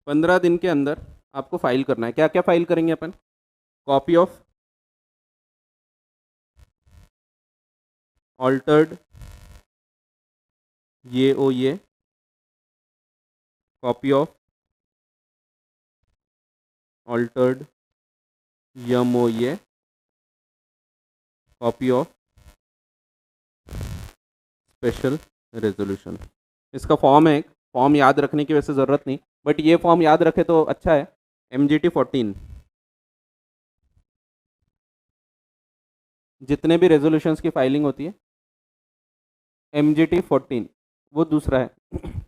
15 दिन के अंदर आपको फाइल करना है। क्या क्या फाइल करेंगे अपन, कॉपी ऑफ ऑल्टर्ड ये ओ ये, कॉपी ऑफ ऑल्टर्ड यम ओ ये, कॉपी ऑफ स्पेशल रेजोल्यूशन। इसका फॉर्म है, एक फॉर्म याद रखने की वैसे ज़रूरत नहीं, बट ये फॉर्म याद रखे तो अच्छा है, MGT 14। जितने भी रेजोल्यूशंस की फाइलिंग होती है MGT 14, वो दूसरा है।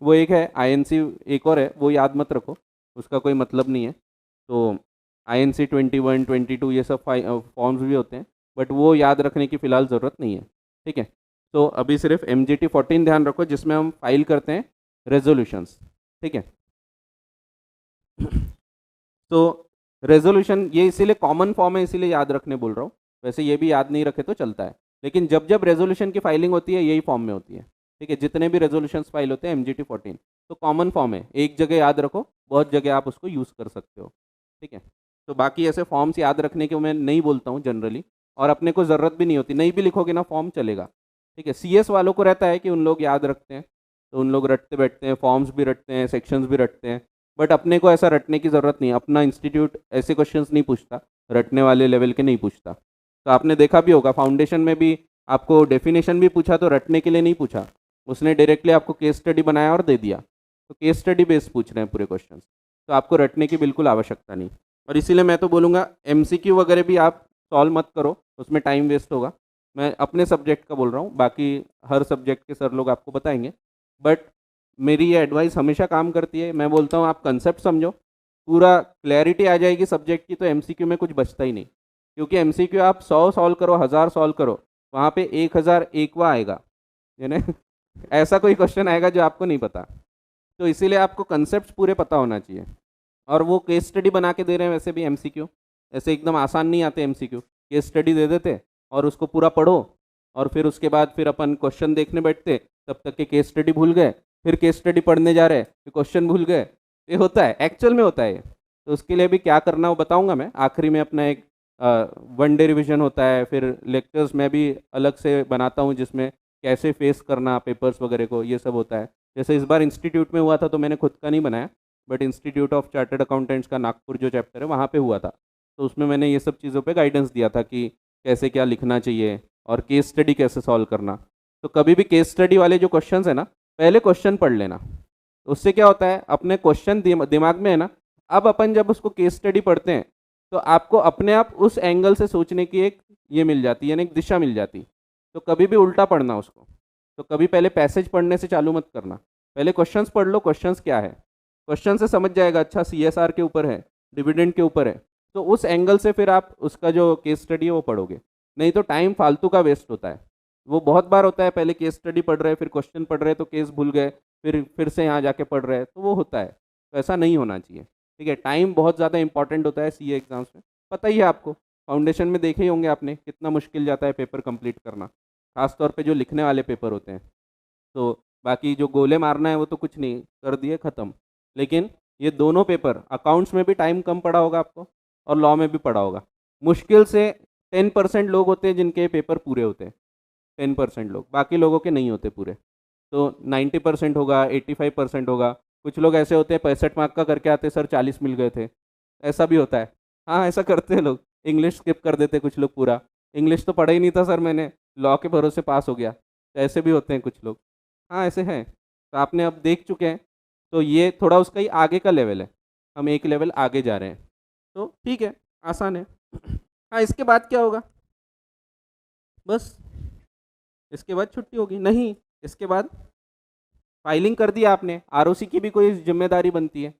वो एक है INC, एक और है, वो याद मत रखो, उसका कोई मतलब नहीं है। तो INC 21, 22 ये सब फॉर्म्स भी होते हैं, बट वो याद रखने की फ़िलहाल ज़रूरत नहीं है। ठीक है, तो अभी सिर्फ MGT 14 ध्यान रखो, जिसमें हम फाइल करते हैं रेजोल्यूशंस। ठीक है, तो रेजोल्यूशन ये इसीलिए कॉमन फॉर्म है, इसीलिए याद रखने बोल रहा हूँ। वैसे ये भी याद नहीं रखे तो चलता है, लेकिन जब जब रेजोल्यूशन की फाइलिंग होती है यही फॉर्म में होती है। ठीक है, जितने भी रेजोल्यूशंस फाइल होते हैं MGT 14, तो कॉमन फॉर्म है, एक जगह याद रखो, बहुत जगह आप उसको यूज़ कर सकते हो। ठीक है, तो बाकी ऐसे फॉर्म्स याद रखने के मैं नहीं बोलता हूँ जनरली, और अपने को ज़रूरत भी नहीं होती, नहीं भी लिखोगे ना फॉर्म चलेगा। ठीक है, CS वालों को रहता है कि उन लोग याद रखते हैं, तो उन लोग रटते बैठते हैं, फॉर्म्स भी रटते हैं, सेक्शंस भी रटते हैं, बट अपने को ऐसा रटने की ज़रूरत नहीं है। अपना इंस्टीट्यूट ऐसे क्वेश्चंस नहीं पूछता, रटने वाले लेवल के नहीं पूछता। तो आपने देखा भी होगा फाउंडेशन में भी आपको डेफिनेशन भी पूछा तो रटने के लिए नहीं पूछा, उसने डायरेक्टली आपको केस स्टडी बनाया और दे दिया। तो केस स्टडी बेस्ड पूछ रहे हैं पूरे क्वेश्चंस, तो आपको रटने की बिल्कुल आवश्यकता नहीं। और इसीलिए मैं तो बोलूँगा MCQ वगैरह भी आप सॉल्व मत करो, उसमें टाइम वेस्ट होगा। मैं अपने सब्जेक्ट का बोल रहा हूँ, बाकी हर सब्जेक्ट के सर लोग आपको बताएंगे, बट मेरी ये एडवाइस हमेशा काम करती है। मैं बोलता हूँ आप कंसेप्ट समझो, पूरा क्लैरिटी आ जाएगी सब्जेक्ट की, तो MCQ में कुछ बचता ही नहीं। क्योंकि MCQ आप 100 सॉल्व करो, 1000 सॉल्व करो, वहाँ पे 1001वां आएगा, यानी ऐसा कोई क्वेश्चन आएगा जो आपको नहीं पता। तो इसीलिए आपको कंसेप्ट पूरे पता होना चाहिए। और वो केस स्टडी बना के दे रहे हैं वैसे भी MCQ, ऐसे एकदम आसान नहीं आते MCQ, केस स्टडी दे देते और उसको पूरा पढ़ो, और फिर उसके बाद फिर अपन क्वेश्चन देखने बैठते, तब तक के केस स्टडी भूल गए, फिर केस स्टडी पढ़ने जा रहे फिर क्वेश्चन भूल गए। ये होता है, एक्चुअल में होता है ये। तो उसके लिए भी क्या करना वो बताऊंगा मैं आखिरी में। अपना एक 1 डे रिविजन होता है, फिर लेक्चर्स मैं भी अलग से बनाता हूँ जिसमें कैसे फेस करना पेपर्स वगैरह को, ये सब होता है। जैसे इस बार इंस्टीट्यूट में हुआ था तो मैंने खुद का नहीं बनाया, but institute of chartered accountants का नागपुर जो चैप्टर है वहाँ पे हुआ था, तो उसमें मैंने ये सब चीज़ों पे गाइडेंस दिया था कि कैसे क्या लिखना चाहिए और केस स्टडी कैसे सॉल्व करना। तो कभी भी केस स्टडी वाले जो क्वेश्चंस है ना, पहले क्वेश्चन पढ़ लेना, उससे क्या होता है अपने क्वेश्चन दिमाग में है ना, अब अपन जब उसको केस स्टडी पढ़ते हैं तो आपको अपने आप उस एंगल से सोचने की एक ये मिल जाती है, यानी एक दिशा मिल जाती। तो कभी भी उल्टा पढ़ना उसको, तो कभी पहले पैसेज पढ़ने से चालू मत करना, पहले क्वेश्चंस पढ़ लो, क्वेश्चंस क्या है, क्वेश्चन से समझ जाएगा अच्छा CSR के ऊपर है, डिविडेंड के ऊपर है, तो उस एंगल से फिर आप उसका जो केस स्टडी है वो पढ़ोगे। नहीं तो टाइम फालतू का वेस्ट होता है। वो बहुत बार होता है, पहले केस स्टडी पढ़ रहे फिर क्वेश्चन पढ़ रहे तो केस भूल गए, फिर से यहाँ जाके पढ़ रहे हैं, तो वो होता है। तो ऐसा नहीं होना चाहिए। ठीक है, टाइम बहुत ज़्यादा इंपॉर्टेंट होता है CA एग्जाम्स में, पता ही है आपको। फाउंडेशन में देखे ही होंगे आपने कितना मुश्किल जाता है पेपर कंप्लीट करना, खासतौर पे जो लिखने वाले पेपर होते हैं। तो बाकी जो गोले मारना है वो तो कुछ नहीं, कर दिए ख़त्म। लेकिन ये दोनों पेपर, अकाउंट्स में भी टाइम कम पड़ा होगा आपको और लॉ में भी पड़ा होगा। मुश्किल से 10% लोग होते हैं जिनके पेपर पूरे होते हैं, 10% लोग, बाकी लोगों के नहीं होते पूरे। तो 90% होगा, 85% होगा। कुछ लोग ऐसे होते हैं 65 मार्क का करके आते, सर 40 मिल गए थे, ऐसा भी होता है। हाँ, ऐसा करते हैं लोग, इंग्लिश स्किप कर देते कुछ लोग पूरा, इंग्लिश तो पढ़ा ही नहीं था सर मैंने, लॉ के भरोसे पास हो गया, तो ऐसे भी होते हैं कुछ लोग। हाँ, ऐसे हैं, तो आपने अब देख चुके हैं। तो ये थोड़ा उसका ही आगे का लेवल है, हम एक लेवल आगे जा रहे हैं, तो ठीक है, आसान है। हाँ, इसके बाद क्या होगा, बस इसके बाद छुट्टी होगी नहीं, इसके बाद फाइलिंग कर दिया आपने, ROC की भी कोई जिम्मेदारी बनती है,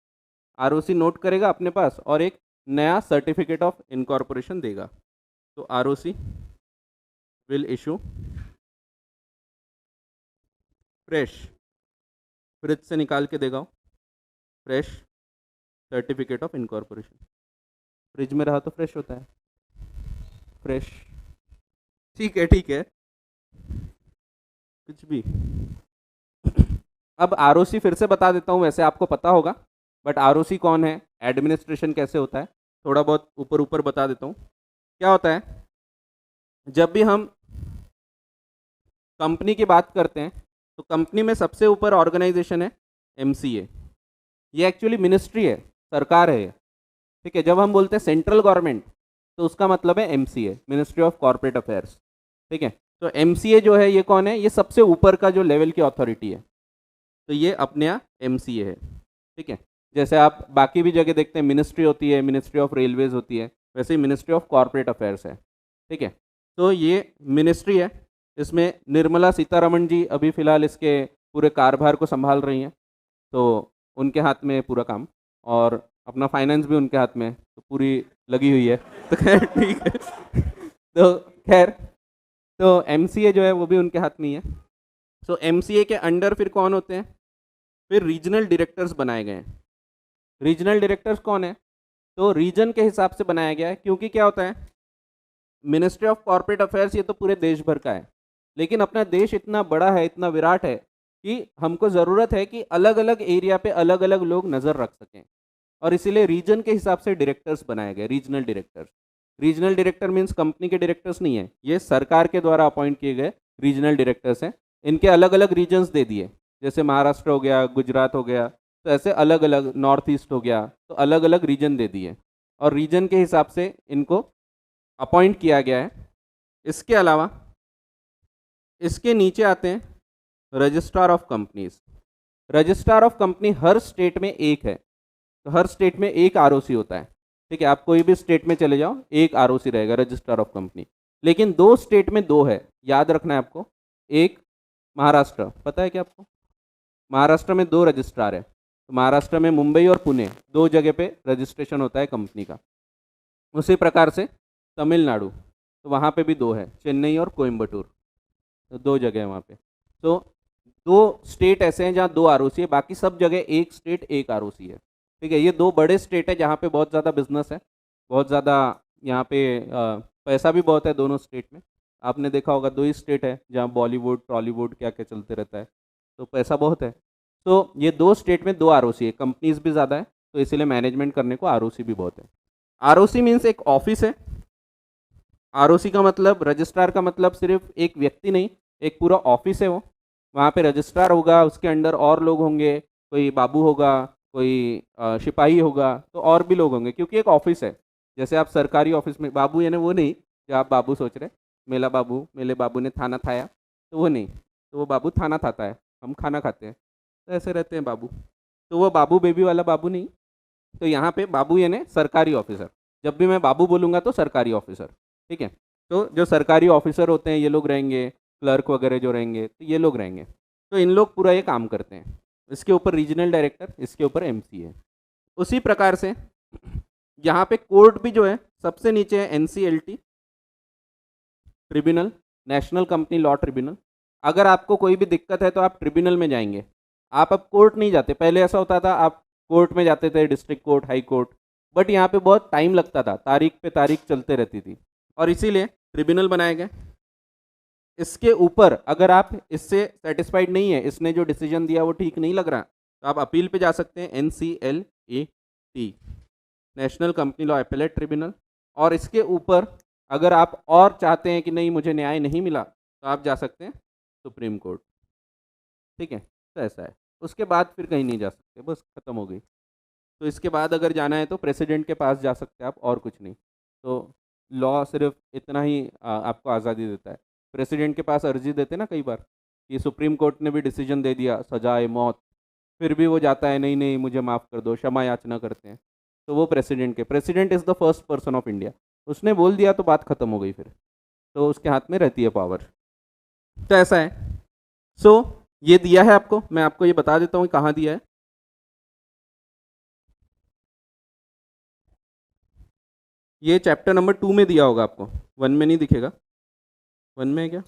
ROC नोट करेगा अपने पास और एक नया सर्टिफिकेट ऑफ इनकॉर्पोरेशन देगा। तो ROC will issue fresh, fridge से निकाल के देगा fresh certificate of incorporation. Fridge में रहा तो फ्रेश होता है, फ्रेश। ठीक है, ठीक है, कुछ भी। अब ROC फिर से बता देता हूँ, वैसे आपको पता होगा, बट ROC कौन है, एडमिनिस्ट्रेशन कैसे होता है, थोड़ा बहुत ऊपर ऊपर बता देता हूँ। क्या होता है, जब भी हम कंपनी की बात करते हैं तो कंपनी में सबसे ऊपर ऑर्गेनाइजेशन है MCA। ये एक्चुअली मिनिस्ट्री है, सरकार है ये। ठीक है, जब हम बोलते हैं सेंट्रल गवर्नमेंट तो उसका मतलब है MCA, ministry of corporate affairs. ठीक है, तो MCA जो है ये कौन है, ये सबसे ऊपर का जो लेवल की अथॉरिटी है, तो ये अपने यहाँ MCA है। ठीक है, जैसे आप बाकी भी जगह देखते हैं मिनिस्ट्री होती है, मिनिस्ट्री ऑफ रेलवेज होती है, वैसे ही मिनिस्ट्री ऑफ कॉर्पोरेट अफेयर्स है। ठीक है, तो ये मिनिस्ट्री है, इसमें निर्मला सीतारमण जी अभी फ़िलहाल इसके पूरे कारभार को संभाल रही हैं, तो उनके हाथ में है पूरा काम, और अपना फाइनेंस भी उनके हाथ में है, तो पूरी लगी हुई है। तो खैर ठीक है। तो खैर, तो एमसीए जो है वो भी उनके हाथ में ही है। सो एमसीए के अंडर फिर कौन होते हैं? फिर रीजनल डायरेक्टर्स बनाए गए हैं। रीजनल डायरेक्टर्स कौन है? तो रीजन के हिसाब से बनाया गया है, क्योंकि क्या होता है, मिनिस्ट्री ऑफ कॉर्पोरेट अफेयर्स ये तो पूरे देश भर का है, लेकिन अपना देश इतना बड़ा है, इतना विराट है, कि हमको ज़रूरत है कि अलग अलग एरिया पे अलग अलग लोग नज़र रख सकें, और इसीलिए रीजन के हिसाब से डायरेक्टर्स बनाए गए, regional directors. Regional director means company के डायरेक्टर्स नहीं है, ये सरकार के द्वारा अपॉइंट किए गए रीजनल डायरेक्टर्स हैं। इनके अलग अलग रीजन्स दे दिए, जैसे महाराष्ट्र हो गया, गुजरात हो गया, तो ऐसे अलग अलग, नॉर्थ ईस्ट हो गया, तो अलग अलग रीजन दे दिए, और रीजन के हिसाब से इनको अपॉइंट किया गया है। इसके अलावा इसके नीचे आते हैं registrar of companies. Registrar of company her state में एक है, तो हर स्टेट में एक आरओसी होता है, ठीक है। आप कोई भी स्टेट में चले जाओ, एक आरओसी रहेगा, रजिस्ट्रार ऑफ कंपनी। लेकिन दो स्टेट में दो है, याद रखना है आपको। एक महाराष्ट्र, पता है क्या आपको? महाराष्ट्र में दो रजिस्ट्रार है, तो महाराष्ट्र में मुंबई और पुणे, दो जगह पे रजिस्ट्रेशन होता है कंपनी का। उसी प्रकार से तमिलनाडु, तो वहाँ पे भी दो है, चेन्नई और कोयम्बटूर, तो दो जगह है वहाँ पे। तो दो स्टेट ऐसे हैं जहाँ दो आरओसी है, बाकी सब जगह एक स्टेट एक आरओसी है, ठीक है। ये दो बड़े स्टेट है जहाँ पे बहुत ज़्यादा बिजनेस है, बहुत ज़्यादा यहाँ पे पैसा भी बहुत है दोनों स्टेट में। आपने देखा होगा, दो ही स्टेट है जहाँ बॉलीवुड टॉलीवुड क्या क्या चलते रहता है, तो पैसा बहुत है। तो ये दो स्टेट में दो आरओसी है, कंपनीज भी ज़्यादा है, तो इसीलिए मैनेजमेंट करने को आरओसी भी बहुत है। आरओसी मीन्स एक ऑफिस है। आरओसी का मतलब, रजिस्ट्रार का मतलब सिर्फ एक व्यक्ति नहीं, एक पूरा ऑफिस है वो। वहाँ पे रजिस्ट्रार होगा, उसके अंडर और लोग होंगे, कोई बाबू होगा, कोई सिपाही होगा, तो और भी लोग होंगे, क्योंकि एक ऑफिस है। जैसे आप सरकारी ऑफिस में बाबू, यानी वो नहीं जो आप बाबू सोच रहे, मेला बाबू, मेरे बाबू ने थाना खाया, तो वो नहीं, तो वो बाबू थाना खाता है, हम खाना खाते हैं, तो ऐसे रहते हैं बाबू। तो वो बाबू बेबी वाला बाबू नहीं। तो यहाँ पे बाबू यानी सरकारी ऑफिसर, जब भी मैं बाबू बोलूँगा तो सरकारी ऑफिसर, ठीक है। तो जो सरकारी ऑफिसर होते हैं ये लोग रहेंगे, क्लर्क वगैरह जो रहेंगे, तो ये लोग रहेंगे। तो इन लोग पूरा ये काम करते हैं। इसके ऊपर रीजनल डायरेक्टर, इसके ऊपर एमसीए। उसी प्रकार से यहाँ पे कोर्ट भी जो है, सबसे नीचे है NCLT tribunal, national company law tribunal. अगर आपको कोई भी दिक्कत है तो आप ट्रिब्यूनल में जाएंगे, आप अब कोर्ट नहीं जाते। पहले ऐसा होता था, आप कोर्ट में जाते थे, district court, high court, but यहाँ पे बहुत टाइम लगता था, तारीख पे तारीख चलते रहती थी, और इसीलिए ट्रिब्यूनल बनाए गए। इसके ऊपर अगर आप इससे सेटिस्फाइड नहीं है, इसने जो डिसीजन दिया वो ठीक नहीं लग रहा, तो आप अपील पे जा सकते हैं, NCLAT, national company law appellate tribunal. और इसके ऊपर अगर आप और चाहते हैं कि नहीं मुझे न्याय नहीं मिला, तो आप जा सकते हैं सुप्रीम कोर्ट, ठीक है। तो ऐसा है, उसके बाद फिर कहीं नहीं जा सकते, बस खत्म हो गई। तो इसके बाद अगर जाना है तो प्रेसिडेंट के पास जा सकते हैं आप, और कुछ नहीं। तो लॉ सिर्फ इतना ही आपको आज़ादी देता है। प्रेसिडेंट के पास अर्जी देते ना कई बार कि सुप्रीम कोर्ट ने भी डिसीजन दे दिया सजाए मौत, फिर भी वो जाता है, नहीं नहीं मुझे माफ़ कर दो, क्षमा याचना करते हैं, तो वो president is the first person of India, उसने बोल दिया तो बात खत्म हो गई फिर, तो उसके हाथ में रहती है पावर। तो ऐसा है। सो ये दिया है आपको, मैं आपको ये बता देता हूँ कहाँ दिया है। ये चैप्टर नंबर 2 में दिया होगा आपको, 1 में नहीं दिखेगा। 1 में है क्या?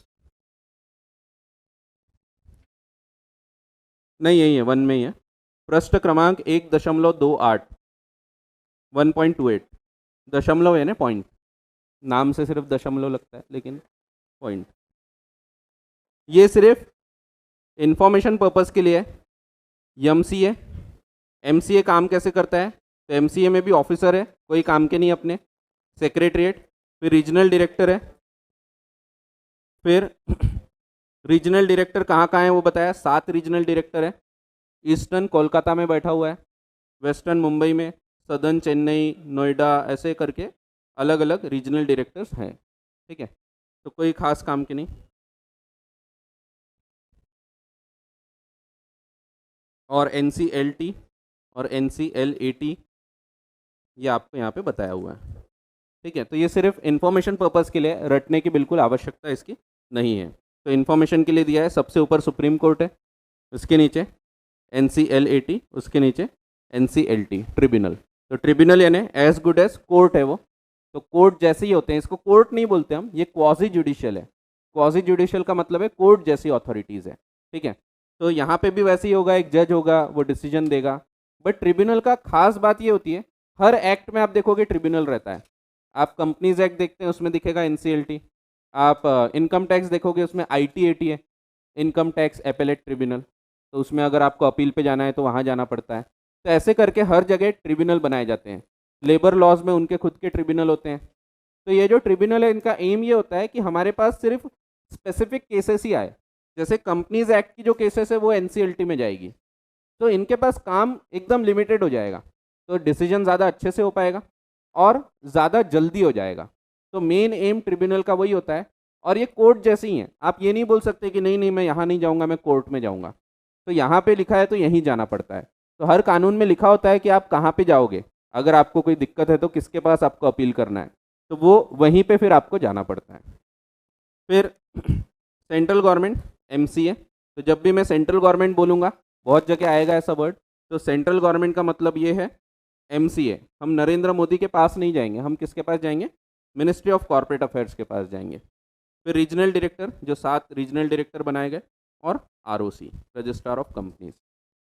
नहीं, यही है, 1 में ही है। पृष्ठ क्रमांक 1.28, 1.28। दशमलव है ना, पॉइंट, नाम से सिर्फ दशमलव लगता है, लेकिन पॉइंट। ये सिर्फ इंफॉर्मेशन पर्पस के लिए है। एमसीए, एमसीए काम कैसे करता है? तो एमसीए में भी ऑफिसर है, कोई काम के नहीं अपने, सेक्रेटरीट, फिर रीजनल डायरेक्टर है, फिर रीजनल डायरेक्टर कहाँ कहाँ है वो बताया, 7 रीजनल डायरेक्टर है। ईस्टर्न कोलकाता में बैठा हुआ है, वेस्टर्न मुंबई में, सदर्न चेन्नई, नोएडा, ऐसे करके अलग अलग रीजनल डायरेक्टर्स हैं, ठीक है। तो कोई खास काम के नहीं। और NCLT और NCLAT ये आपको यहाँ पे बताया हुआ है, ठीक है। तो ये सिर्फ इंफॉर्मेशन पर्पस के लिए, रटने की बिल्कुल आवश्यकता इसकी नहीं है। तो इन्फॉर्मेशन के लिए दिया है। सबसे ऊपर सुप्रीम कोर्ट है, उसके नीचे NCLAT, उसके नीचे NCLT ट्रिब्यूनल। तो ट्रिब्यूनल यानी एज गुड एज कोर्ट है वो, तो कोर्ट जैसे ही होते हैं, इसको कोर्ट नहीं बोलते हम, ये क्वाजी जुडिशियल है। क्वाजी जुडिशियल का मतलब है कोर्ट जैसी अथॉरिटीज़ है, ठीक है। तो यहाँ पे भी वैसे ही होगा, एक जज होगा वो डिसीजन देगा। बट ट्रिब्यूनल का खास बात ये होती है, हर एक्ट में आप देखोगे ट्रिब्यूनल रहता है। आप कंपनीज एक्ट देखते हैं उसमें दिखेगा NCLT, आप इनकम टैक्स देखोगे उसमें ITAT है, इनकम टैक्स एपेलेट ट्रिब्यूनल, तो उसमें अगर आपको अपील पे जाना है तो वहाँ जाना पड़ता है। तो ऐसे करके हर जगह ट्रिब्यूनल बनाए जाते हैं। लेबर लॉज में उनके खुद के ट्रिब्यूनल होते हैं। तो ये जो ट्रिब्यूनल है इनका एम ये होता है कि हमारे पास सिर्फ स्पेसिफिक केसेस ही आए, जैसे कंपनीज एक्ट की जो केसेस है वो NCLT में जाएगी, तो इनके पास काम एकदम लिमिटेड हो जाएगा, तो डिसीजन ज़्यादा अच्छे से हो पाएगा और ज़्यादा जल्दी हो जाएगा। तो मेन एम ट्रिब्यूनल का वही होता है। और ये कोर्ट जैसी ही है, आप ये नहीं बोल सकते कि नहीं नहीं मैं यहाँ नहीं जाऊँगा, मैं कोर्ट में जाऊँगा। तो यहाँ पे लिखा है तो यहीं जाना पड़ता है। तो हर कानून में लिखा होता है कि आप कहाँ पे जाओगे, अगर आपको कोई दिक्कत है तो किसके पास आपको अपील करना है, तो वो वहीं पे फिर आपको जाना पड़ता है। फिर सेंट्रल गवर्नमेंट MCA, तो जब भी मैं सेंट्रल गवर्नमेंट बोलूँगा, बहुत जगह आएगा ऐसा वर्ड, तो सेंट्रल गवर्नमेंट का मतलब ये है MCA। हम नरेंद्र मोदी के पास नहीं जाएंगे, हम किसके पास जाएंगे, मिनिस्ट्री ऑफ कॉर्पोरेट अफेयर्स के पास जाएंगे। फिर रीजनल डायरेक्टर, जो 7 रीजनल डायरेक्टर बनाए गए, और ROC, रजिस्ट्रार ऑफ कंपनीज,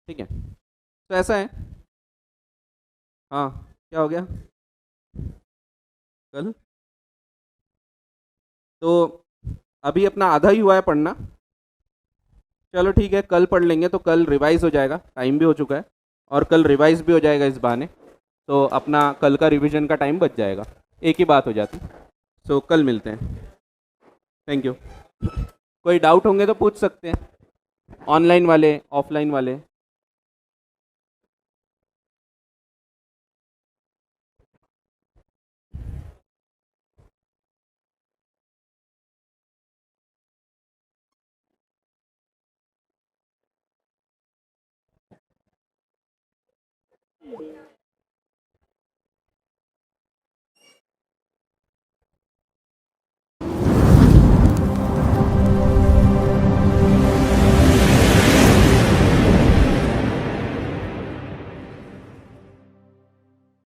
ठीक है। तो ऐसा है। हाँ, क्या हो गया कल? तो अभी अपना आधा ही हुआ है पढ़ना, चलो ठीक है, कल पढ़ लेंगे, तो कल रिवाइज हो जाएगा, टाइम भी हो चुका है, और कल रिवाइज भी हो जाएगा इस बहाने, तो अपना कल का रिवीजन का टाइम बच जाएगा, एक ही बात हो जाती। सो कल मिलते हैं, थैंक यू। कोई डाउट होंगे तो पूछ सकते हैं, ऑनलाइन वाले ऑफलाइन वाले।